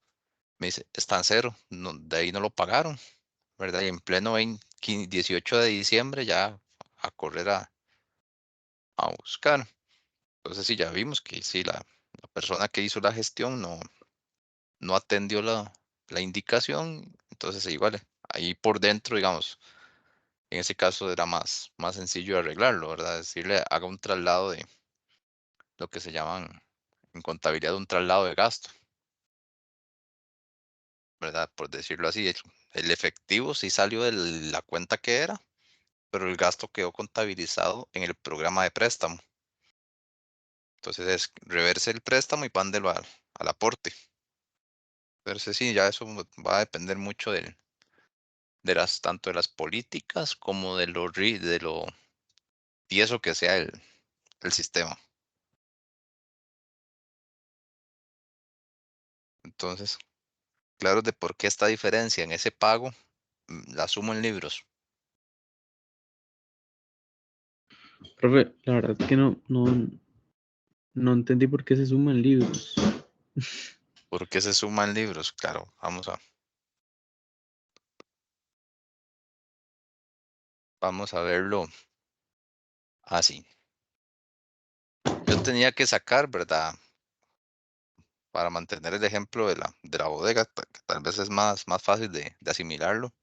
Me dice, está en cero, de ahí no lo pagaron, ¿verdad? Y en pleno 18 de diciembre ya a correr a buscar. Entonces sí, ya vimos que sí, la persona que hizo la gestión no atendió la indicación, entonces igual, ahí por dentro, digamos, en ese caso era más sencillo arreglarlo, ¿verdad? Decirle, haga un traslado de lo que se llaman en contabilidad un traslado de gasto, ¿verdad? Por decirlo así, el efectivo sí salió de la cuenta que era, pero el gasto quedó contabilizado en el programa de préstamo. Entonces es reverse el préstamo y pándelo al aporte. Entonces sí, ya eso va a depender mucho tanto de las políticas como de lo tieso que sea el sistema. Entonces, claro de por qué esta diferencia en ese pago, la sumo en libros. Profe, la verdad es que no entendí por qué se suman libros. ¿Por qué se suman libros? Claro, vamos a verlo así. Yo tenía que sacar, ¿verdad? Para mantener el ejemplo de la bodega, que tal vez es más fácil de asimilarlo.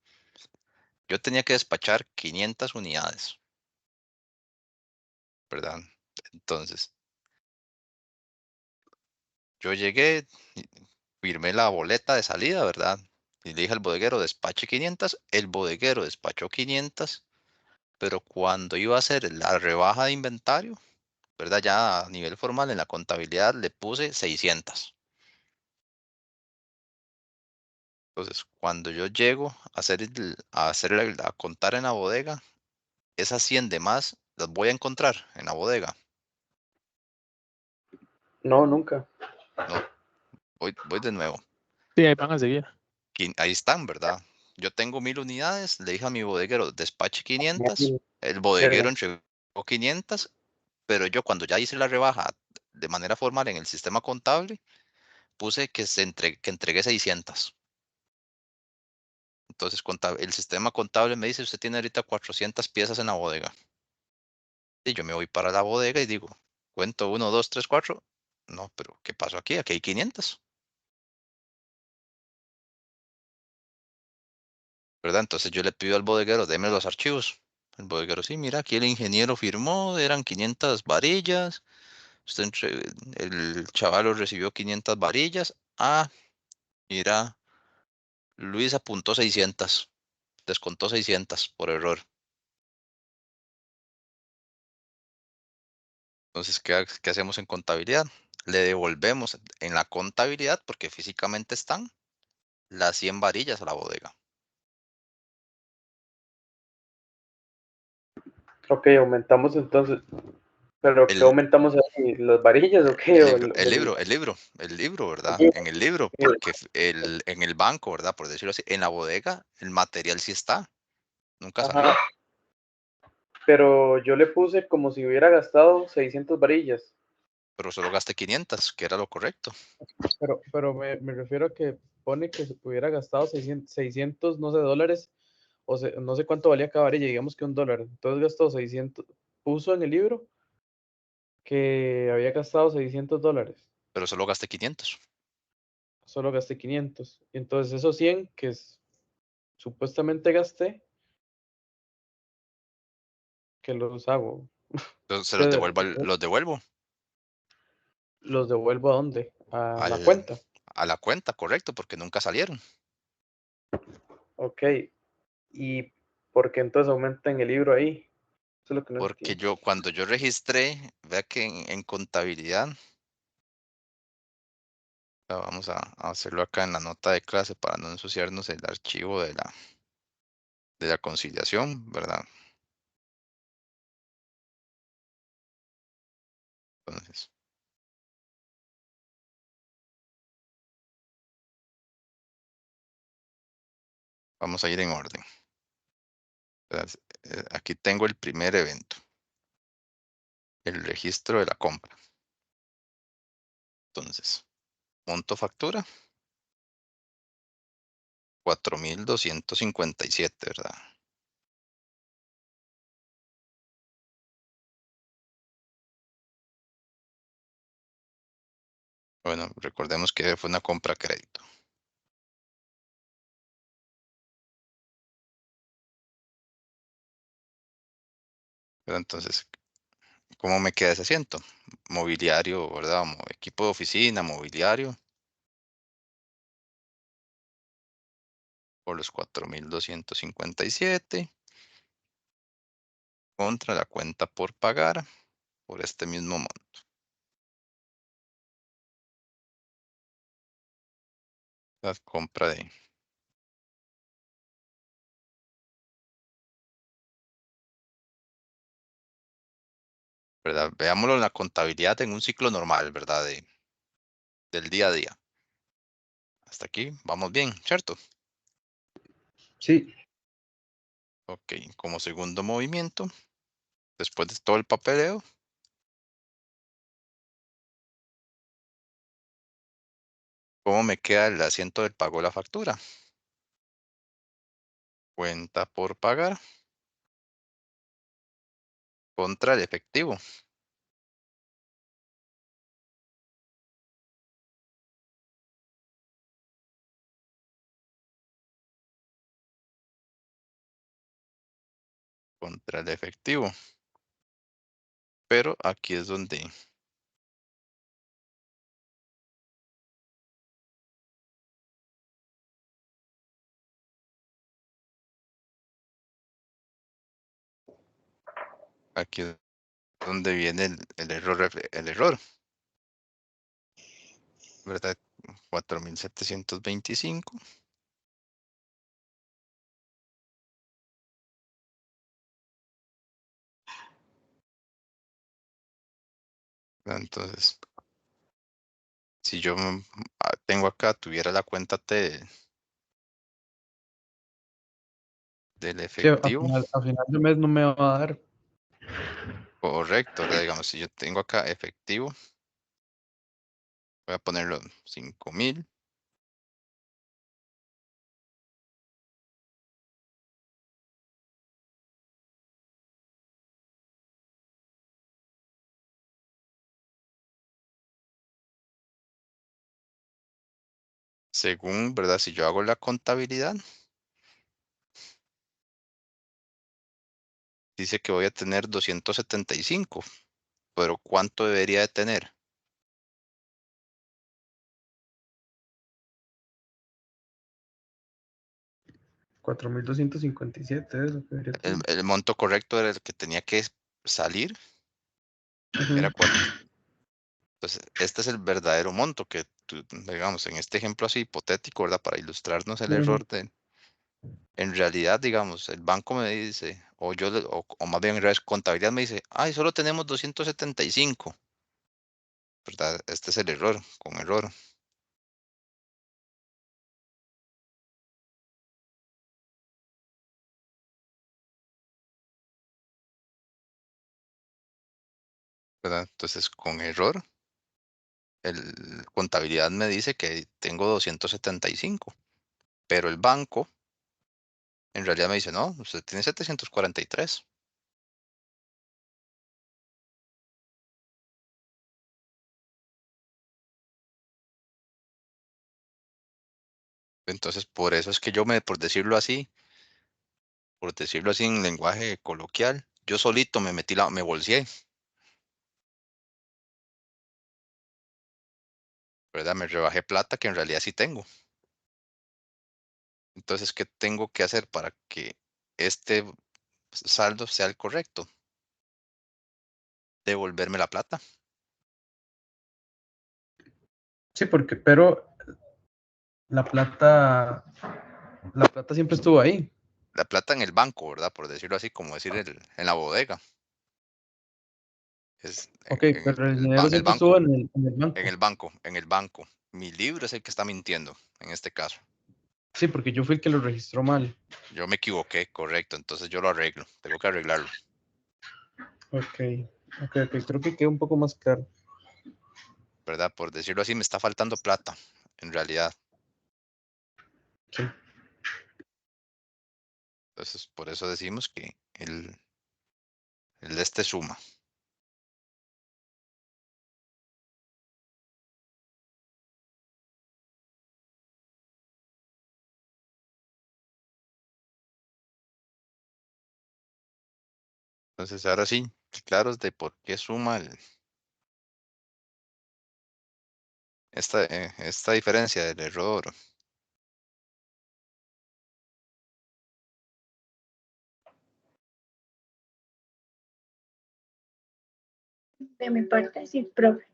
Yo tenía que despachar 500 unidades, ¿verdad? Entonces, yo llegué, firmé la boleta de salida, ¿verdad? Y le dije al bodeguero, despache 500. El bodeguero despachó 500, pero cuando iba a hacer la rebaja de inventario, ¿verdad? Ya a nivel formal en la contabilidad le puse 600. Entonces, cuando yo llego a contar en la bodega, esas 100 de más las voy a encontrar en la bodega. No, nunca. No, voy de nuevo. Sí, ahí van a seguir. Ahí están, ¿verdad? Yo tengo 1000 unidades, le dije a mi bodeguero, despache 500, el bodeguero entregó 500, pero yo cuando ya hice la rebaja de manera formal en el sistema contable, puse que entregué 600. Entonces el sistema contable me dice, usted tiene ahorita 400 piezas en la bodega. Y yo me voy para la bodega y digo, cuento 1, 2, 3, 4. No, pero ¿qué pasó aquí? Aquí hay 500. ¿Verdad? Entonces yo le pido al bodeguero, deme los archivos. El bodeguero, sí, mira, aquí el ingeniero firmó, eran 500 varillas. El chaval recibió 500 varillas. Ah, mira, Luis apuntó 600. Descontó 600 por error. Entonces, ¿qué hacemos en contabilidad? Le devolvemos en la contabilidad, porque físicamente están, las 100 varillas a la bodega. Ok, aumentamos entonces. ¿Pero qué El, aumentamos ahí? ¿Las varillas o qué? el ¿O libro, el libro, el libro, ¿verdad? En el libro, porque en el banco, ¿verdad? Por decirlo así, en la bodega, el material sí está, nunca salió, Ajá, pero yo le puse como si hubiera gastado 600 varillas. pero solo gasté 500, que era lo correcto. Pero me refiero a que pone que se hubiera gastado 600 no sé, dólares, no sé cuánto valía cada varilla, digamos que $1. Entonces gastó 600, puso en el libro que había gastado $600, Pero solo gasté 500. solo gasté 500. Y entonces esos 100 que supuestamente gasté, que los hago. Entonces se ¿Qué- los devuelvo ¿Los devuelvo a dónde? A la al, cuenta. a la cuenta, correcto, porque nunca salieron. Ok, ¿y por qué entonces aumenta en el libro ahí? Eso es lo que no Porque entiendo. cuando yo registré, vea que en contabilidad, vamos a hacerlo acá en la nota de clase para no ensuciarnos el archivo de la conciliación, ¿verdad? Entonces, vamos a ir en orden. Entonces, aquí tengo el primer evento, el registro de la compra. Entonces, monto factura, 4257, ¿verdad? Bueno, recordemos que fue una compra a crédito. Pero entonces, ¿cómo me queda ese asiento? Mobiliario, ¿verdad? Equipo de oficina, mobiliario, por los 4257. contra la cuenta por pagar por este mismo monto. La compra de ¿verdad? Veámoslo en la contabilidad en un ciclo normal, ¿verdad? Del día a día. Hasta aquí vamos bien, ¿cierto? Sí, Ok, como segundo movimiento, después de todo el papeleo, ¿cómo me queda el asiento del pago de la factura? Cuenta por pagar contra el efectivo. Contra el efectivo. Pero aquí es donde aquí es donde viene el error, ¿verdad? 4.725. Entonces, si yo tengo acá, tuviera la cuenta del sí, efectivo, a final de mes no me va a dar. correcto, ¿verdad? Digamos, si yo tengo acá efectivo, voy a ponerlo 5.000. Según, ¿verdad? Si yo hago la contabilidad, dice que voy a tener 275, pero ¿cuánto debería de tener? 4.257 es lo que debería tener. El monto correcto era el que tenía que salir, Ujú. era 4. Entonces, este es el verdadero monto que, digamos, en este ejemplo así hipotético, ¿verdad? Para ilustrarnos el Ujú. error en realidad, digamos, el banco me dice, o yo, o más bien en realidad, contabilidad me dice, ay, solo tenemos 275, ¿verdad? Este es el error, con error, ¿verdad? Entonces, con error, contabilidad me dice que tengo 275, pero el banco en realidad me dice, no, usted tiene 743. Entonces, por eso es que yo por decirlo así en lenguaje coloquial, yo solito me bolseé, ¿verdad? Me rebajé plata que en realidad sí tengo. Entonces, ¿qué tengo que hacer para que este saldo sea el correcto? Devolverme la plata. Sí, porque, pero la plata, la plata siempre estuvo ahí. La plata en el banco, ¿verdad? Por decirlo así, como decir en la bodega. Es Ok, pero el dinero el siempre estuvo banco, en el banco. en el banco. Mi libro es el que está mintiendo en este caso. Sí, porque yo fui el que lo registró mal. Yo me equivoqué, correcto. Entonces yo lo arreglo. Tengo que arreglarlo. Ok, ok, creo que queda un poco más claro. ¿Verdad? Por decirlo así, me está faltando plata, en realidad. Sí. Entonces, por eso decimos que el de este suma. Entonces, ahora sí, claros de por qué suma esta diferencia del error. De mi parte, sí, profe.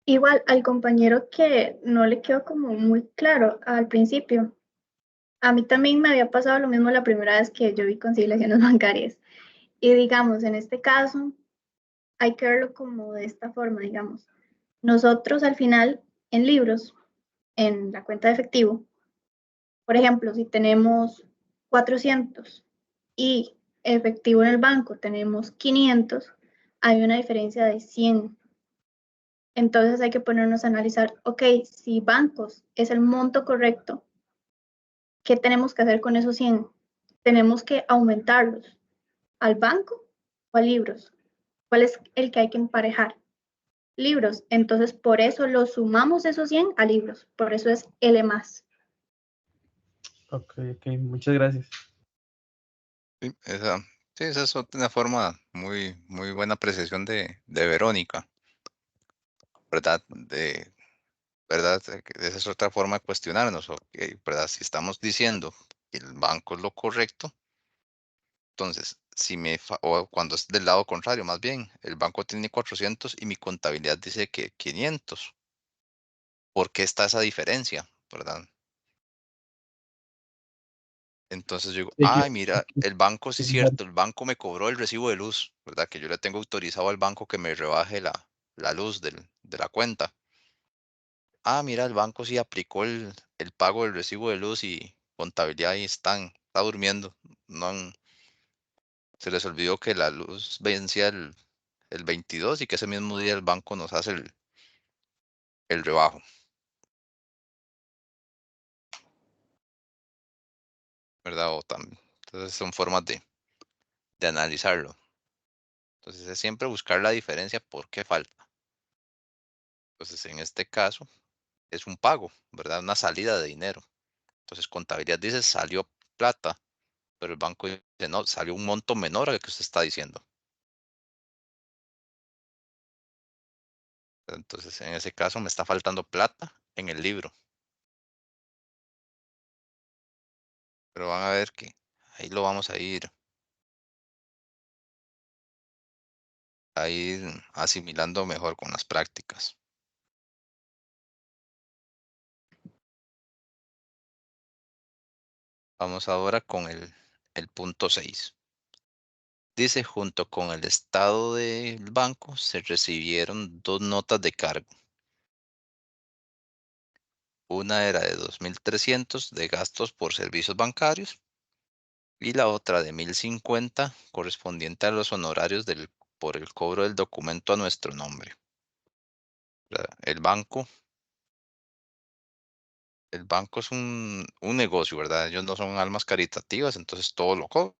Igual al compañero que no le quedó como muy claro al principio. A mí también me había pasado lo mismo la primera vez que yo vi conciliaciones bancarias. Y digamos, en este caso, hay que verlo como de esta forma, digamos. Nosotros al final, en libros, en la cuenta de efectivo, por ejemplo, si tenemos 400 y efectivo en el banco tenemos 500, hay una diferencia de 100. Entonces hay que ponernos a analizar, ok, si bancos es el monto correcto, ¿qué tenemos que hacer con esos 100? Tenemos que aumentarlos al banco o a libros. ¿Cuál es el que hay que emparejar? Libros. Entonces por eso lo sumamos esos 100 a libros. Por eso es L más. Ok, muchas gracias. Sí, esa es una forma muy buena apreciación de Verónica, ¿verdad? ¿Verdad? Esa es otra forma de cuestionarnos, ok, ¿verdad? Si estamos diciendo que el banco es lo correcto, entonces, o cuando es del lado contrario, más bien, el banco tiene 400 y mi contabilidad dice que 500. ¿Por qué está esa diferencia, verdad? Entonces yo digo, Sí, ay, mira, el banco sí es claro. cierto, el banco me cobró el recibo de luz, ¿verdad? Que yo le tengo autorizado al banco que me rebaje la luz de la cuenta. Ah, mira, el banco sí aplicó el pago del recibo de luz y contabilidad ahí está durmiendo. No se les olvidó que la luz vencía el 22 y que ese mismo día el banco nos hace el rebajo, ¿verdad? Entonces son formas de analizarlo. Entonces es siempre buscar la diferencia por qué falta. Entonces en este caso es un pago, ¿verdad? Una salida de dinero. Entonces contabilidad dice salió plata, pero el banco dice no, salió un monto menor al que usted está diciendo. Entonces en ese caso me está faltando plata en el libro. Pero van a ver que ahí lo vamos a ir asimilando mejor con las prácticas. Vamos ahora con el punto 6. Dice, junto con el estado del banco se recibieron 2 notas de cargo. Una era de 2.300 de gastos por servicios bancarios y la otra de 1.050 correspondiente a los honorarios por el cobro del documento a nuestro nombre. El banco es un negocio, ¿verdad? Ellos no son almas caritativas, entonces todo lo cobran.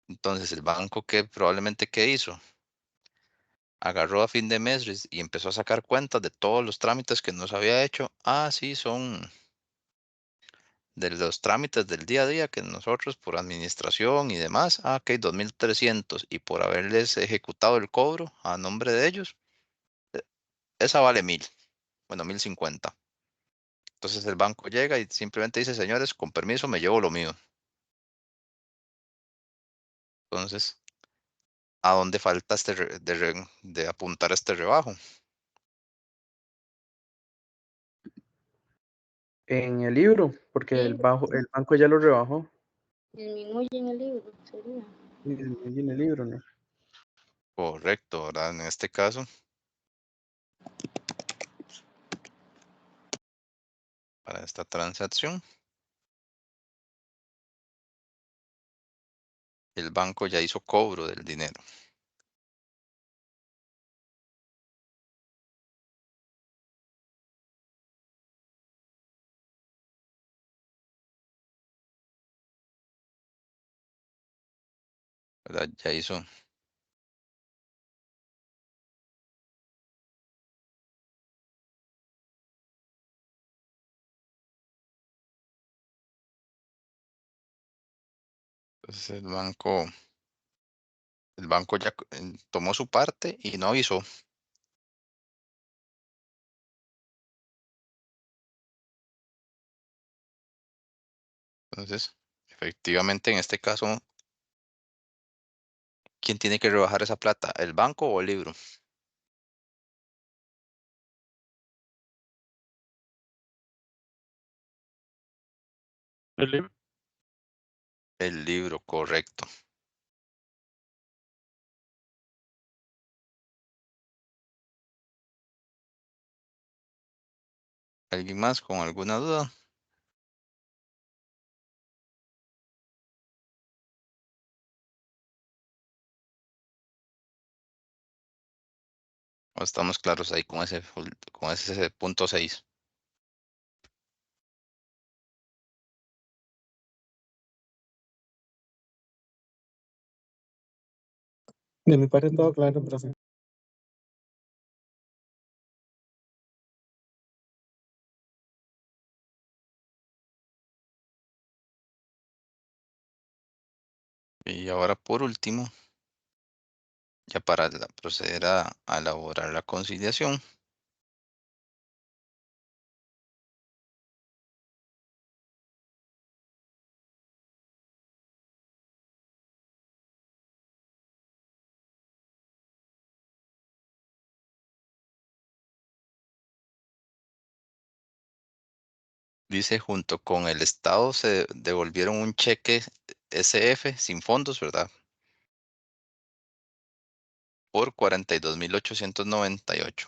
Entonces el banco probablemente ¿qué hizo? Agarró a fin de mes y empezó a sacar cuentas de todos los trámites que nos había hecho. Ah, sí, son de los trámites del día a día que nosotros por administración y demás, ok, 2.300 y por haberles ejecutado el cobro a nombre de ellos, esa vale 1.000, bueno, 1.050. Entonces el banco llega y simplemente dice, señores, con permiso, me llevo lo mío. Entonces, ¿a dónde falta de apuntar este rebajo? En el libro, porque el banco ya lo rebajó. Disminuye en el libro, sería. Y en el libro, ¿no? Correcto, ¿verdad? En este caso, para esta transacción, el banco ya hizo cobro del dinero. ¿Verdad? Ya hizo. Entonces el banco ya tomó su parte y no avisó. Entonces, efectivamente, en este caso, ¿Quién tiene que rebajar esa plata? ¿El banco o el libro? El libro. El libro, correcto. ¿Alguien más con alguna duda? ¿O estamos claros ahí con ese punto 6? De mi parte todo claro, profe. Y ahora por último, ya para proceder a elaborar la conciliación, dice junto con el Estado se devolvieron un cheque SF sin fondos, ¿verdad? Por 42.898.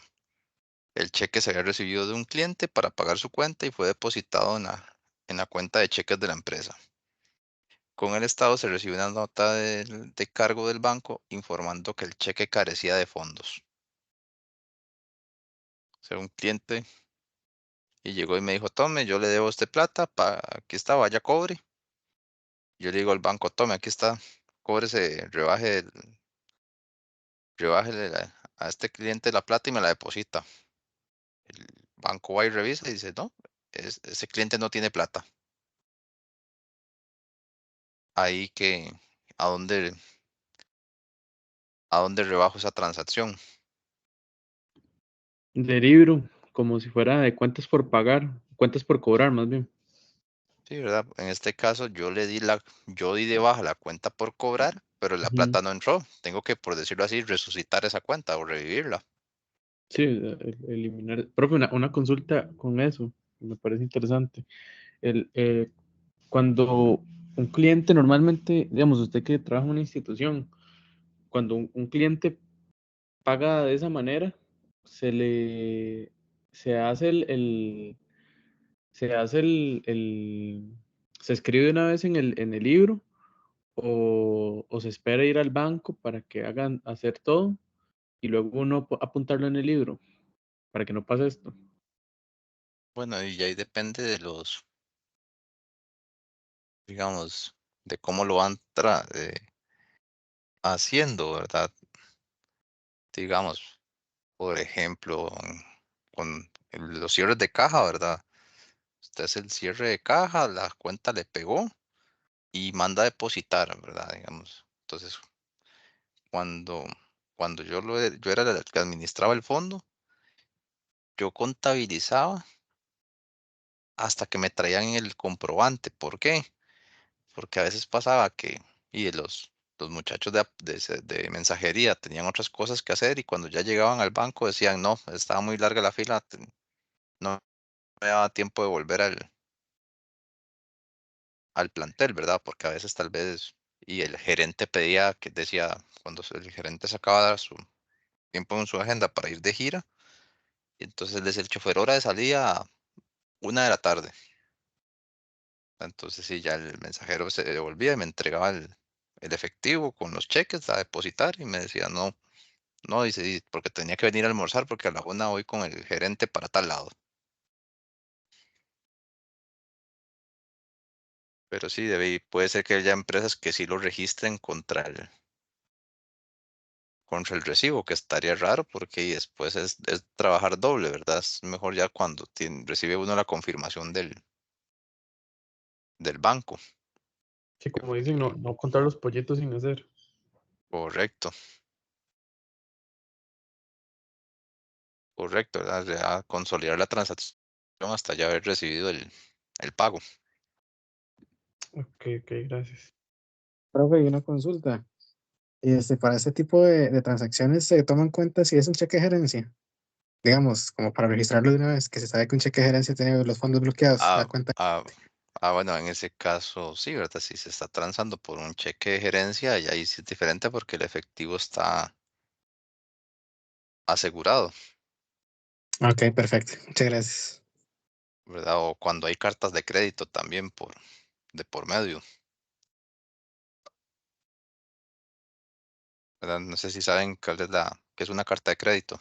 El cheque se había recibido de un cliente para pagar su cuenta y fue depositado en la cuenta de cheques de la empresa. Con el Estado se recibió una nota de cargo del banco informando que el cheque carecía de fondos. O sea, un cliente y llegó y me dijo, tome, yo le debo usted plata, aquí está, vaya cobre. Yo le digo al banco, tome, aquí está, cóbrese, rebájele a este cliente la plata y me la deposita. El banco va y revisa y dice, no, ese cliente no tiene plata. Ahí que, ¿a dónde rebajo esa transacción? De libro, como si fuera de cuentas por pagar, cuentas por cobrar más bien. Sí, ¿verdad? En este caso yo di de baja la cuenta por cobrar, pero la Ujú. plata no entró. Tengo que, por decirlo así, resucitar esa cuenta o revivirla. Sí, eliminar. Profe, una consulta con eso, me parece interesante. El, cuando un cliente normalmente, digamos, usted que trabaja en una institución, cuando un cliente paga de esa manera, se le se hace se hace se escribe una vez en el libro o se espera ir al banco para que hagan hacer todo y luego uno apuntarlo en el libro para que no pase esto. Bueno, y ahí depende de digamos, de cómo lo van haciendo, ¿verdad? Digamos, por ejemplo, con los cierres de caja, ¿verdad? Usted hace el cierre de caja, la cuenta le pegó y manda a depositar, ¿verdad? Digamos. Entonces, cuando, cuando yo era el que administraba el fondo, yo contabilizaba hasta que me traían el comprobante. ¿Por qué? Porque a veces pasaba que, y los muchachos de mensajería tenían otras cosas que hacer y cuando ya llegaban al banco decían, no, estaba muy larga la fila, no me daba tiempo de volver al plantel, ¿verdad? Porque a veces tal vez, y el gerente pedía, que decía, cuando el gerente sacaba su tiempo en su agenda para ir de gira, y entonces les el chofer hora de salida 1 de la tarde. Entonces sí, ya el mensajero se devolvía y me entregaba el efectivo con los cheques a depositar y me decía, no, no, dice, porque tenía que venir a almorzar porque a la 1 voy con el gerente para tal lado. Pero sí, puede ser que haya empresas que sí lo registren contra el recibo, que estaría raro porque y después es trabajar doble, ¿verdad? Es mejor ya cuando recibe uno la confirmación del banco. Sí, como dicen, no contar los pollitos sin hacer. Correcto, correcto, ¿verdad? Ya consolidar la transacción hasta ya haber recibido el pago. Ok, gracias. Profe, y una consulta. Y para este tipo de transacciones se toma en cuenta si es un cheque de gerencia. Digamos, como para registrarlo de una vez, que se sabe que un cheque de gerencia tiene los fondos bloqueados, la Ah, cuenta. bueno, en ese caso sí, ¿verdad? Si se está transando por un cheque de gerencia, y ahí sí es diferente porque el efectivo está asegurado, Ok, perfecto. Muchas gracias. ¿verdad? O cuando hay cartas de crédito también de por medio, ¿verdad? No sé si saben qué es una carta de crédito.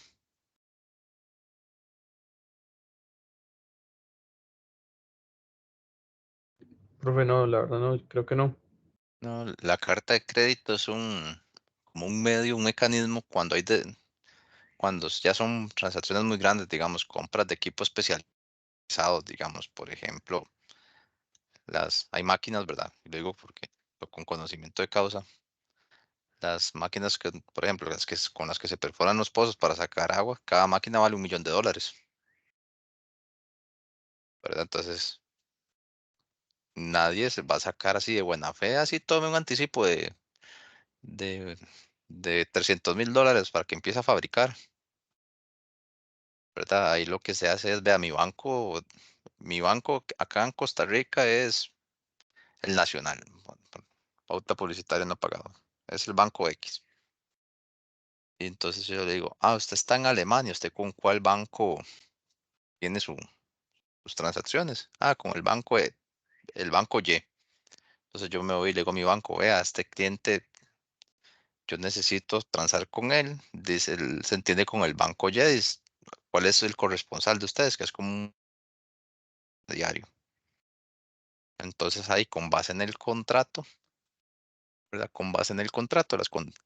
Profe, no, la verdad no, creo que no. No, la carta de crédito es como un medio, un mecanismo cuando ya son transacciones muy grandes, digamos, compras de equipo especializados, digamos, por ejemplo, hay máquinas, ¿verdad? Y lo digo porque con conocimiento de causa, las máquinas que, por ejemplo, con las que se perforan los pozos para sacar agua, cada máquina vale $1.000.000, ¿verdad? Entonces, nadie se va a sacar así de buena fe, así tome un anticipo de, de $300.000 para que empiece a fabricar, ¿verdad? Ahí lo que se hace es, vea, mi banco acá en Costa Rica es el Nacional, pauta publicitaria no pagado, es el Banco X. Y entonces yo le digo, usted está en Alemania, ¿usted con cuál banco tiene sus transacciones? Con el banco Y. Entonces yo me voy y le digo a mi banco, vea, este cliente, yo necesito transar con él, dice, él se entiende con el banco Y, dice, ¿cuál es el corresponsal de ustedes? Que es como un diario. Entonces ahí con base en el contrato, ¿verdad? Con base en el contrato,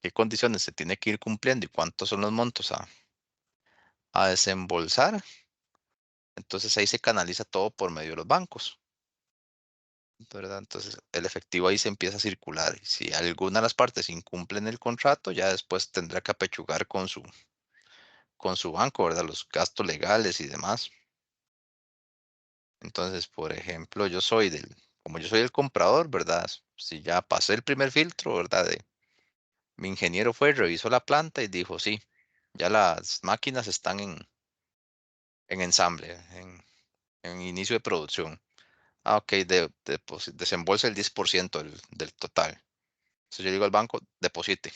qué condiciones se tiene que ir cumpliendo y cuántos son los montos a desembolsar. Entonces ahí se canaliza todo por medio de los bancos, ¿verdad? Entonces el efectivo ahí se empieza a circular. Y si alguna de las partes incumplen el contrato, ya después tendrá que apechugar con su banco, ¿verdad? Los gastos legales y demás. Entonces, por ejemplo, como yo soy el comprador, ¿verdad? Si ya pasé el primer filtro, ¿verdad? Mi ingeniero revisó la planta y dijo, sí, ya las máquinas están en ensamble, en inicio de producción. Ok, desembolsa el 10% del total. Entonces yo digo al banco, deposite.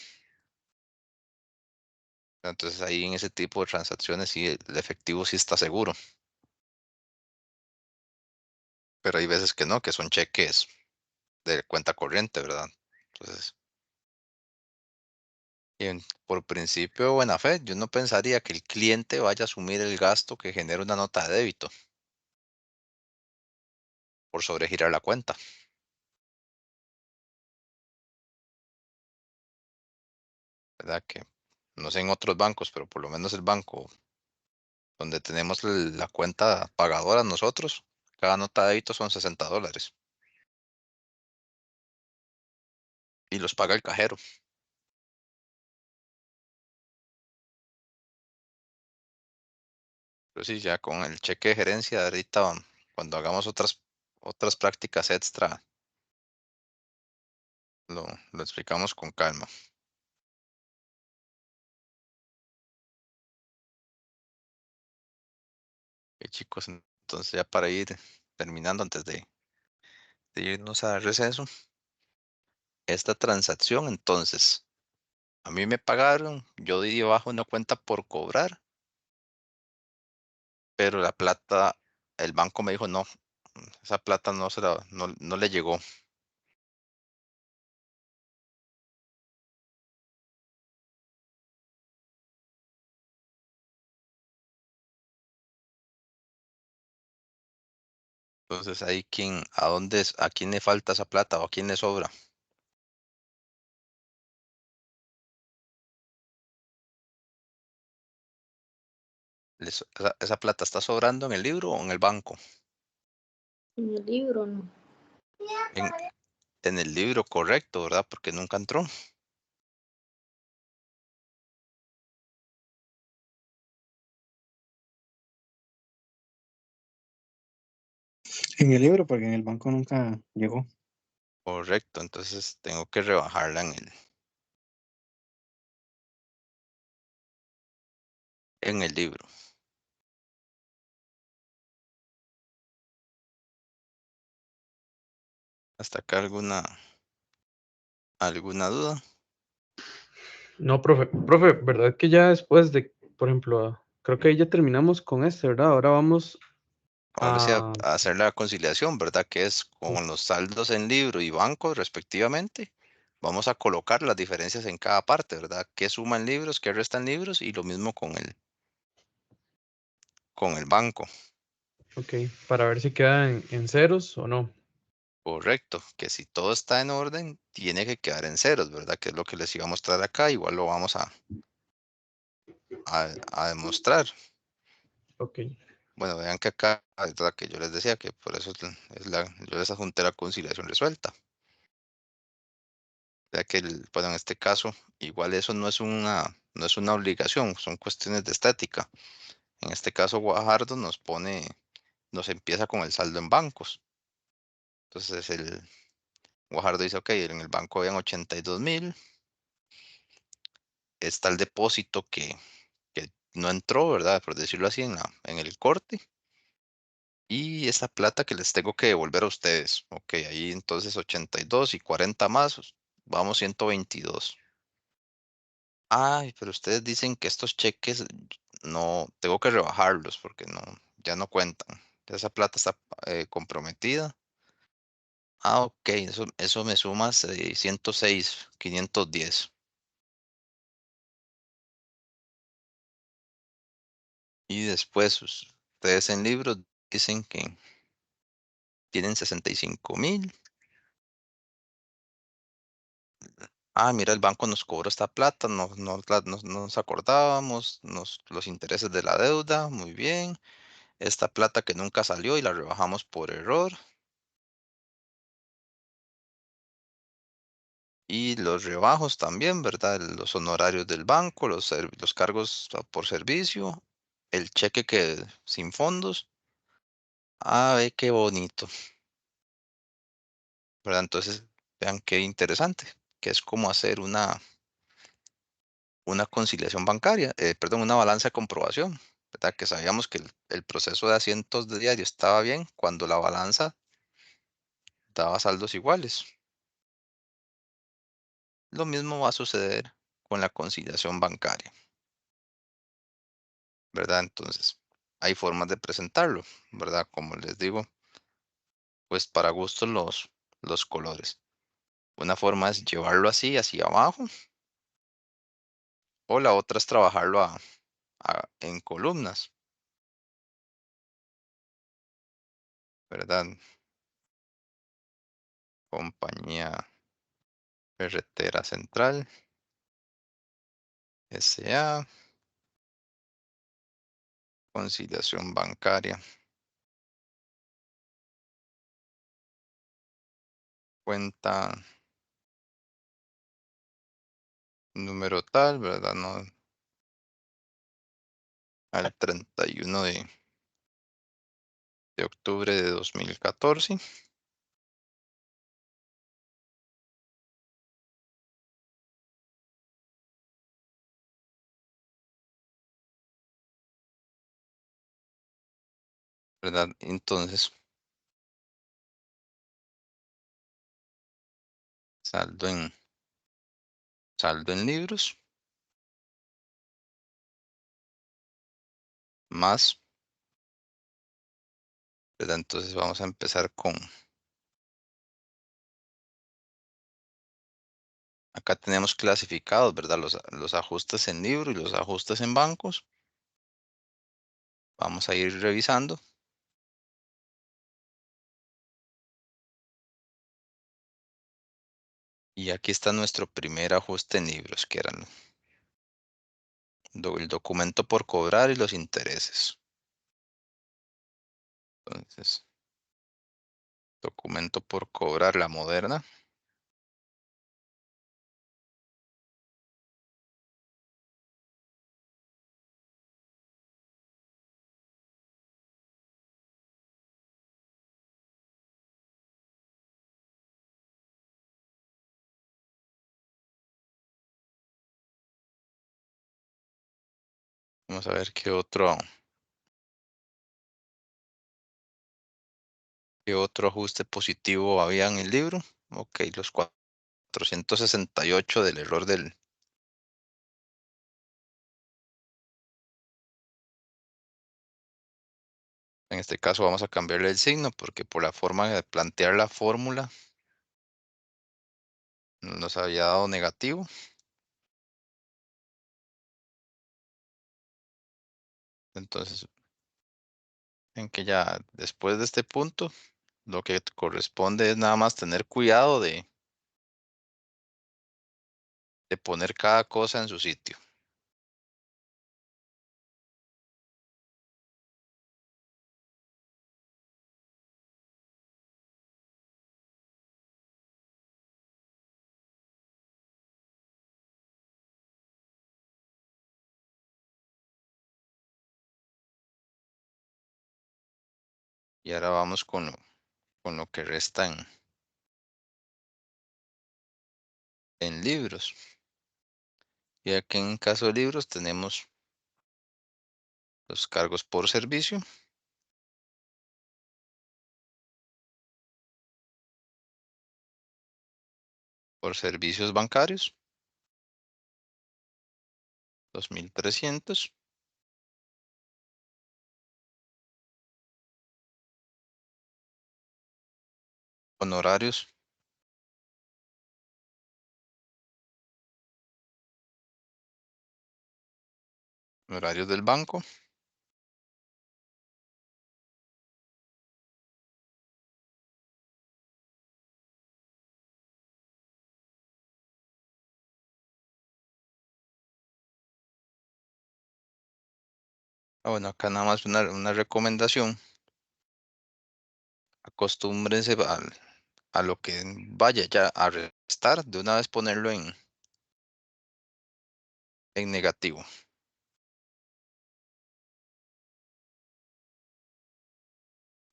Entonces ahí en ese tipo de transacciones sí, el efectivo sí está seguro. Pero hay veces que no, que son cheques de cuenta corriente, ¿verdad? Entonces, por principio de buena fe, yo no pensaría que el cliente vaya a asumir el gasto que genera una nota de débito por sobregirar la cuenta, ¿verdad? Que no sé en otros bancos, pero por lo menos el banco donde tenemos la cuenta pagadora nosotros, cada nota de débito son $60 y los paga el cajero. Pero sí, ya con el cheque de gerencia ahorita, cuando hagamos otras prácticas extra, lo explicamos con calma. Chicos, entonces ya para ir terminando antes de irnos a receso, esta transacción entonces, a mí me pagaron, yo di abajo una cuenta por cobrar, pero la plata, el banco me dijo no, esa plata no le llegó. Entonces ahí a quién le falta esa plata o a quién le sobra. Esa plata está sobrando en el libro o en el banco. En el libro no. En, en el libro, correcto, ¿verdad? Porque nunca entró. En el libro, porque en el banco nunca llegó. Correcto, entonces tengo que rebajarla en el libro. ¿Hasta acá alguna duda? No, profe, ¿verdad que ya después de, por ejemplo, creo que ahí ya terminamos con este, ¿verdad? Ahora vamos Ahora sí, a... a hacer la conciliación, ¿verdad? Que es con los saldos en libro y banco respectivamente. Vamos a colocar las diferencias en cada parte, ¿verdad? ¿Qué suma en libros, qué resta en libros? Y lo mismo con el banco. Ok, para ver si queda en ceros o no. Correcto, que si todo está en orden, tiene que quedar en ceros, ¿verdad? Que es lo que les iba a mostrar acá, igual lo vamos a demostrar. Ok, Bueno, vean que acá, ¿verdad? Que yo les decía que por eso yo les adjunté la conciliación resuelta. Ya que, bueno, en este caso, igual eso no es una obligación, son cuestiones de estética. En este caso, Guajardo nos empieza con el saldo en bancos. Entonces, Guajardo dice, ok, en el banco habían 82,000, está el depósito que no entró, ¿verdad? Por decirlo así, en el corte. Y esa plata que les tengo que devolver a ustedes. Ok, ahí entonces 82 y 40 más, vamos 122. Ay, pero ustedes dicen que estos cheques no, tengo que rebajarlos porque no, ya no cuentan. Esa plata está comprometida. Ah, ok, eso me suma 106, 510. Y después ustedes en libros dicen que tienen 65,000. Ah, mira, el banco nos cobró esta plata, no nos acordábamos, los intereses de la deuda, muy bien. Esta plata que nunca salió y la rebajamos por error. Y los rebajos también, ¿verdad? Los honorarios del banco, los cargos por servicio, el cheque que sin fondos. Ah, ve qué bonito, ¿verdad? Entonces, vean qué interesante, que es como hacer una conciliación bancaria, perdón, una balanza de comprobación, ¿verdad? Que sabíamos que el proceso de asientos de diario estaba bien cuando la balanza daba saldos iguales. Lo mismo va a suceder con la conciliación bancaria, ¿verdad? Entonces, hay formas de presentarlo, ¿verdad? Como les digo, pues para gustos los colores. Una forma es llevarlo así, hacia abajo, o la otra es trabajarlo en columnas, ¿verdad? Compañía Ferretera Central, SA, conciliación bancaria, cuenta número tal, ¿verdad? No, al 31 de octubre de 2014. ¿Verdad? Entonces, saldo en, saldo en libros más, ¿verdad? Entonces vamos a empezar acá tenemos clasificados, ¿verdad? Los ajustes en libro y los ajustes en bancos. Vamos a ir revisando. Y aquí está nuestro primer ajuste en libros, que eran el documento por cobrar y los intereses. Entonces, documento por cobrar, la moderna. Vamos a ver qué otro ajuste positivo había en el libro. Ok, los 468 del error del... En este caso vamos a cambiarle el signo porque por la forma de plantear la fórmula nos había dado negativo. Entonces, en que ya después de este punto, lo que corresponde es nada más tener cuidado de poner cada cosa en su sitio. Y ahora vamos con lo que resta en libros. Y aquí en caso de libros tenemos los cargos por servicio, por servicios bancarios, 2.300. Honorarios, honorarios del banco, bueno, acá nada más una recomendación. Acostúmbrense a lo que vaya ya a restar, de una vez ponerlo en negativo.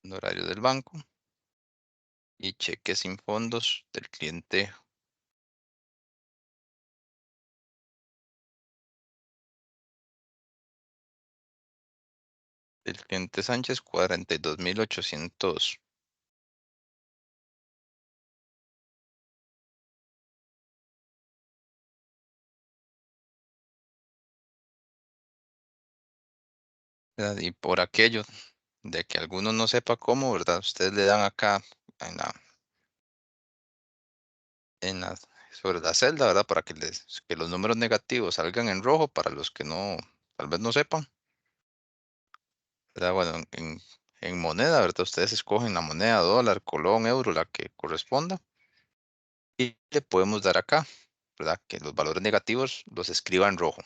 Honorario del banco y cheque sin fondos del cliente Sánchez, 42.800. ¿Verdad? Y por aquello de que alguno no sepa cómo, ¿verdad? Ustedes le dan acá en la sobre la celda, ¿verdad? Para que los números negativos salgan en rojo para los que no, tal vez no sepan, ¿verdad? Bueno, en moneda, ¿verdad? Ustedes escogen la moneda, dólar, colón, euro, la que corresponda. Y le podemos dar acá, ¿verdad? Que los valores negativos los escriba en rojo.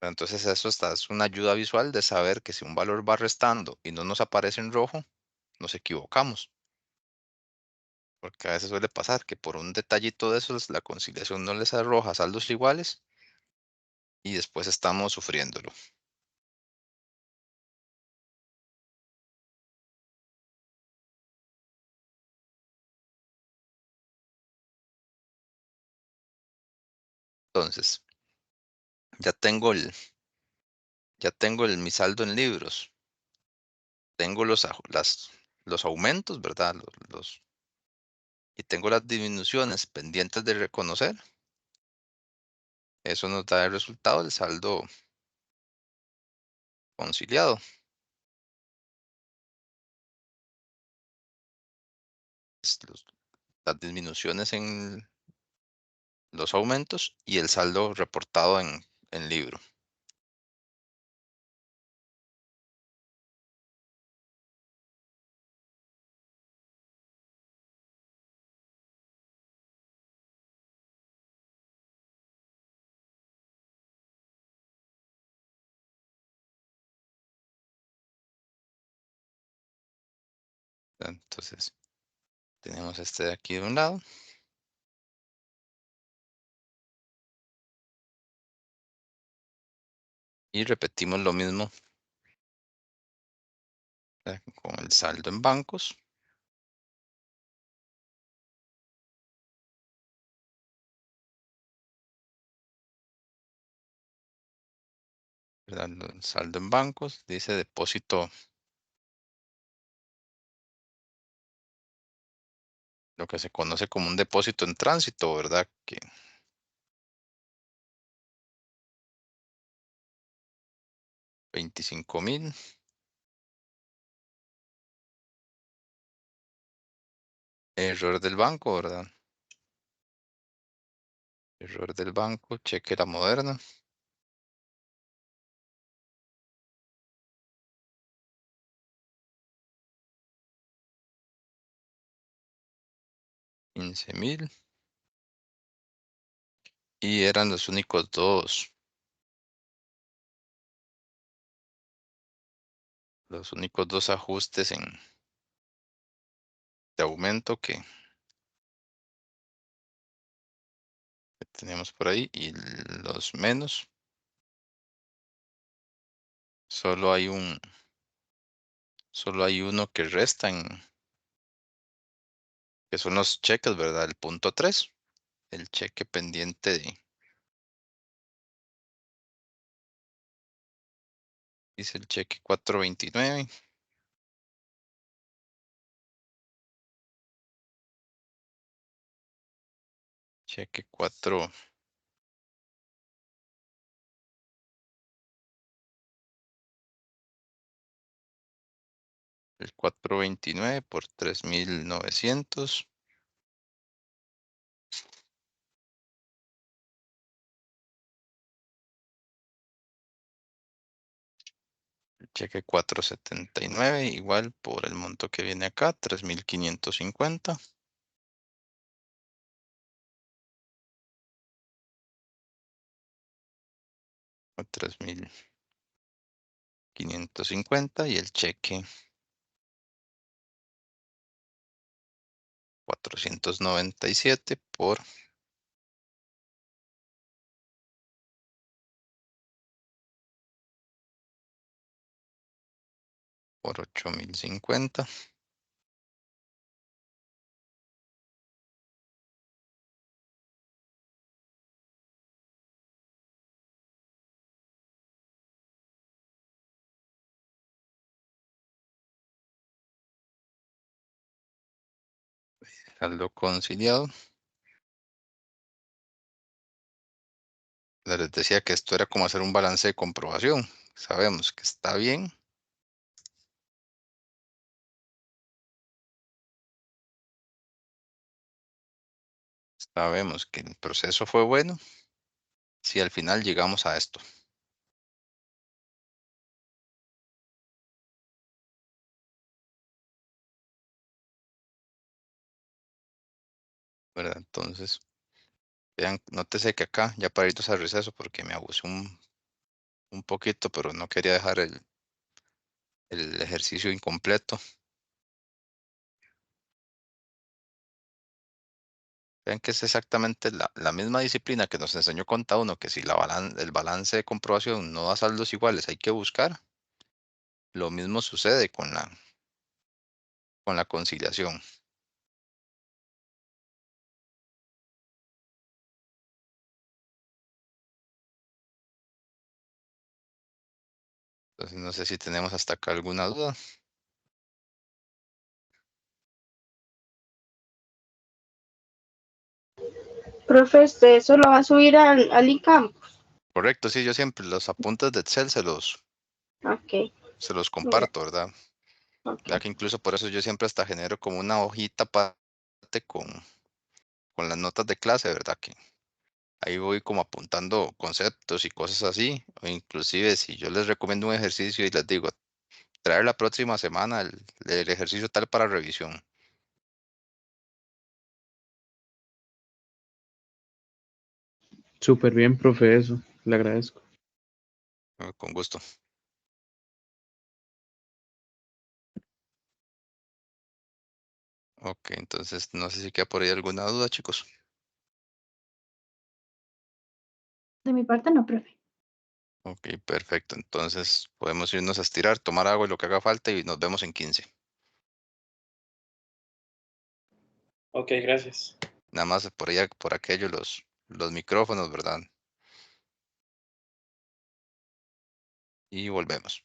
Entonces eso es una ayuda visual de saber que si un valor va restando y no nos aparece en rojo, nos equivocamos. Porque a veces suele pasar que por un detallito de esos la conciliación no les arroja saldos iguales y después estamos sufriéndolo. Entonces, ya tengo mi saldo en libros. Tengo los aumentos, ¿verdad? Y tengo las disminuciones pendientes de reconocer. Eso nos da el resultado del saldo conciliado. Las disminuciones en los aumentos y el saldo reportado en libro. Entonces, tenemos este de aquí de un lado. Y repetimos lo mismo con el saldo en bancos. ¿verdad? El saldo en bancos, dice depósito. Lo que se conoce como un depósito en tránsito, ¿verdad? Que $25,000. Error del banco, ¿verdad? Error del banco, cheque la Moderna. $15,000. Y eran los únicos dos. Los únicos dos ajustes de aumento que tenemos por ahí. Y los menos. Solo hay uno que resta que son los cheques, ¿verdad? El punto 3. El cheque pendiente dice el cheque 429. Cheque 4. El 429 por 3,900. El cheque 479 igual por el monto que viene acá, 3,550. O 3,550 y el cheque 497 por 8,050. Saldo conciliado. Les decía que esto era como hacer un balance de comprobación. Sabemos que está bien. Sabemos que el proceso fue bueno. Si al final llegamos a esto. ¿Verdad? Entonces, vean, nótese que acá, ya para irnos al receso, porque me abusé un poquito, pero no quería dejar el ejercicio incompleto. Vean que es exactamente la misma disciplina que nos enseñó Conta 1, que si el balance de comprobación no da saldos iguales, hay que buscar. Lo mismo sucede con la conciliación. Entonces no sé si tenemos hasta acá alguna duda. Profe, ¿eso lo va a subir al ICAM? Correcto, sí, yo siempre los apuntes de Excel se Ok, los comparto, ¿verdad? ok. Ya que incluso por eso yo siempre hasta genero como una hojita aparte con las notas de clase, ¿verdad? Que ahí voy como apuntando conceptos y cosas así. O inclusive si yo les recomiendo un ejercicio y les digo, traer la próxima semana el ejercicio tal para revisión. Súper bien, profe, eso. Le agradezco. Con gusto. Ok, entonces no sé si queda por ahí alguna duda, chicos. De mi parte no, profe. Ok, perfecto. Entonces podemos irnos a estirar, tomar agua y lo que haga falta y nos vemos en 15. Ok, gracias. Nada más por allá, por aquello los micrófonos, ¿verdad? y volvemos.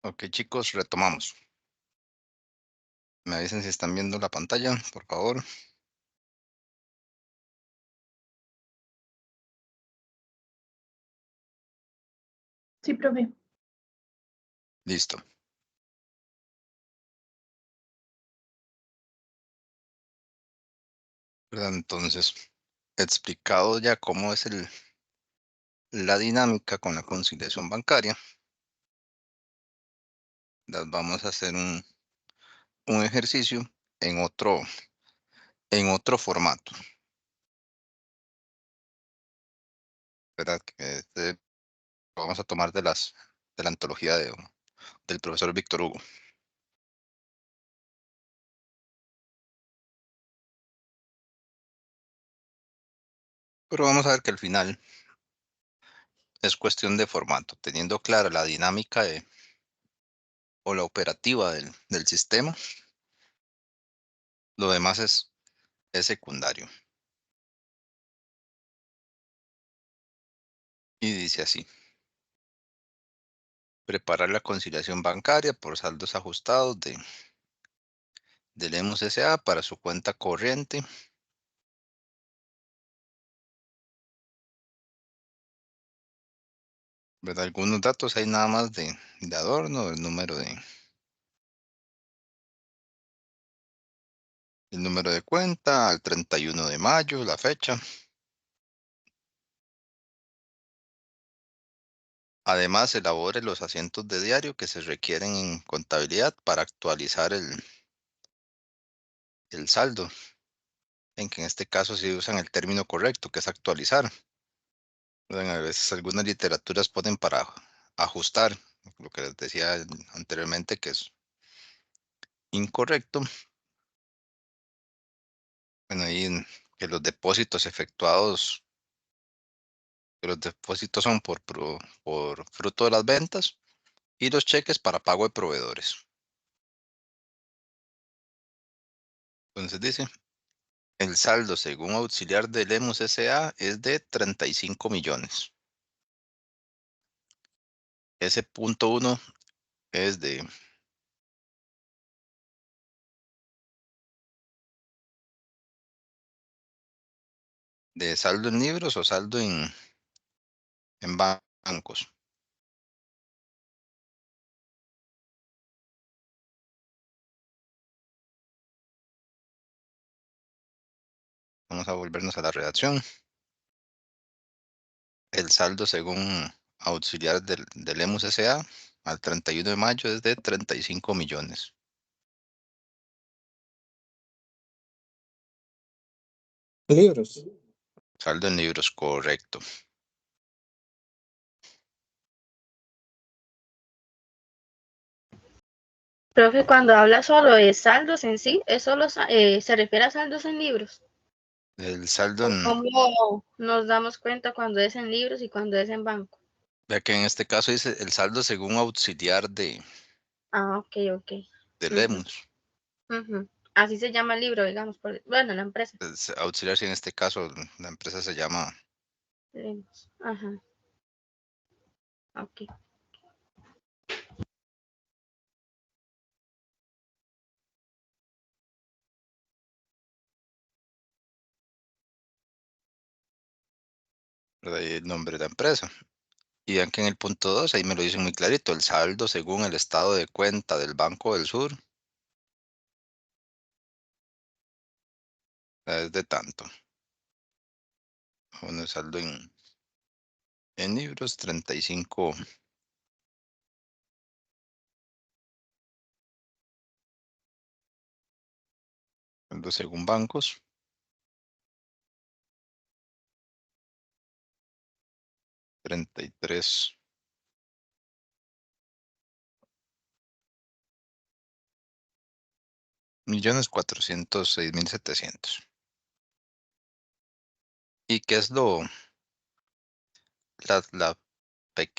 Ok, chicos, retomamos. Me avisen si están viendo la pantalla, por favor. Sí, profe. Listo. ¿Verdad? Entonces, explicado ya cómo es la dinámica con la conciliación bancaria, vamos a hacer un ejercicio en otro formato, ¿verdad? Que vamos a tomar de la antología del profesor Víctor Hugo. Pero vamos a ver que al final es cuestión de formato, teniendo clara la dinámica o la operativa del sistema. Lo demás es secundario. Y dice así: preparar la conciliación bancaria por saldos ajustados del Lemus S.A. para su cuenta corriente. ¿Verdad? Algunos datos hay nada más de adorno, el número de cuenta, al 31 de mayo, la fecha. Además, elabore los asientos de diario que se requieren en contabilidad para actualizar el saldo, en que en este caso sí usan el término correcto, que es actualizar. ¿Verdad? A veces algunas literaturas ponen para ajustar, lo que les decía anteriormente, que es incorrecto. Bueno, ahí que los depósitos efectuados, que los depósitos son por fruto de las ventas, y los cheques para pago de proveedores. Entonces dice: el saldo según auxiliar de Lemus S.A. es de 35 millones. Ese punto 1 es de saldo en libros o saldo en bancos. Vamos a volvernos a la redacción. El saldo según auxiliar del Lemus S.A. al 31 de mayo es de 35 millones. Libros. Saldo en libros, correcto. Profe, cuando habla solo de saldos en sí, ¿es solo se refiere a saldos en libros? El saldo ¿O cómo nos damos cuenta cuando es en libros y cuando es en banco? ya que en este caso dice el saldo según auxiliar de Ah, ok. Ujú, Lemus. ujú. Así se llama el libro, digamos, bueno, la empresa. Auxiliar, si en este caso la empresa se llama. Ajá. Ok. ¿Verdad? Y el nombre de la empresa. Y vean que en el punto 2 ahí me lo dicen muy clarito: el saldo según el estado de cuenta del Banco del Sur es de tanto. Bueno, el saldo en libros, 35. Saldo según bancos, 33 millones 406,700. ¿Y qué es la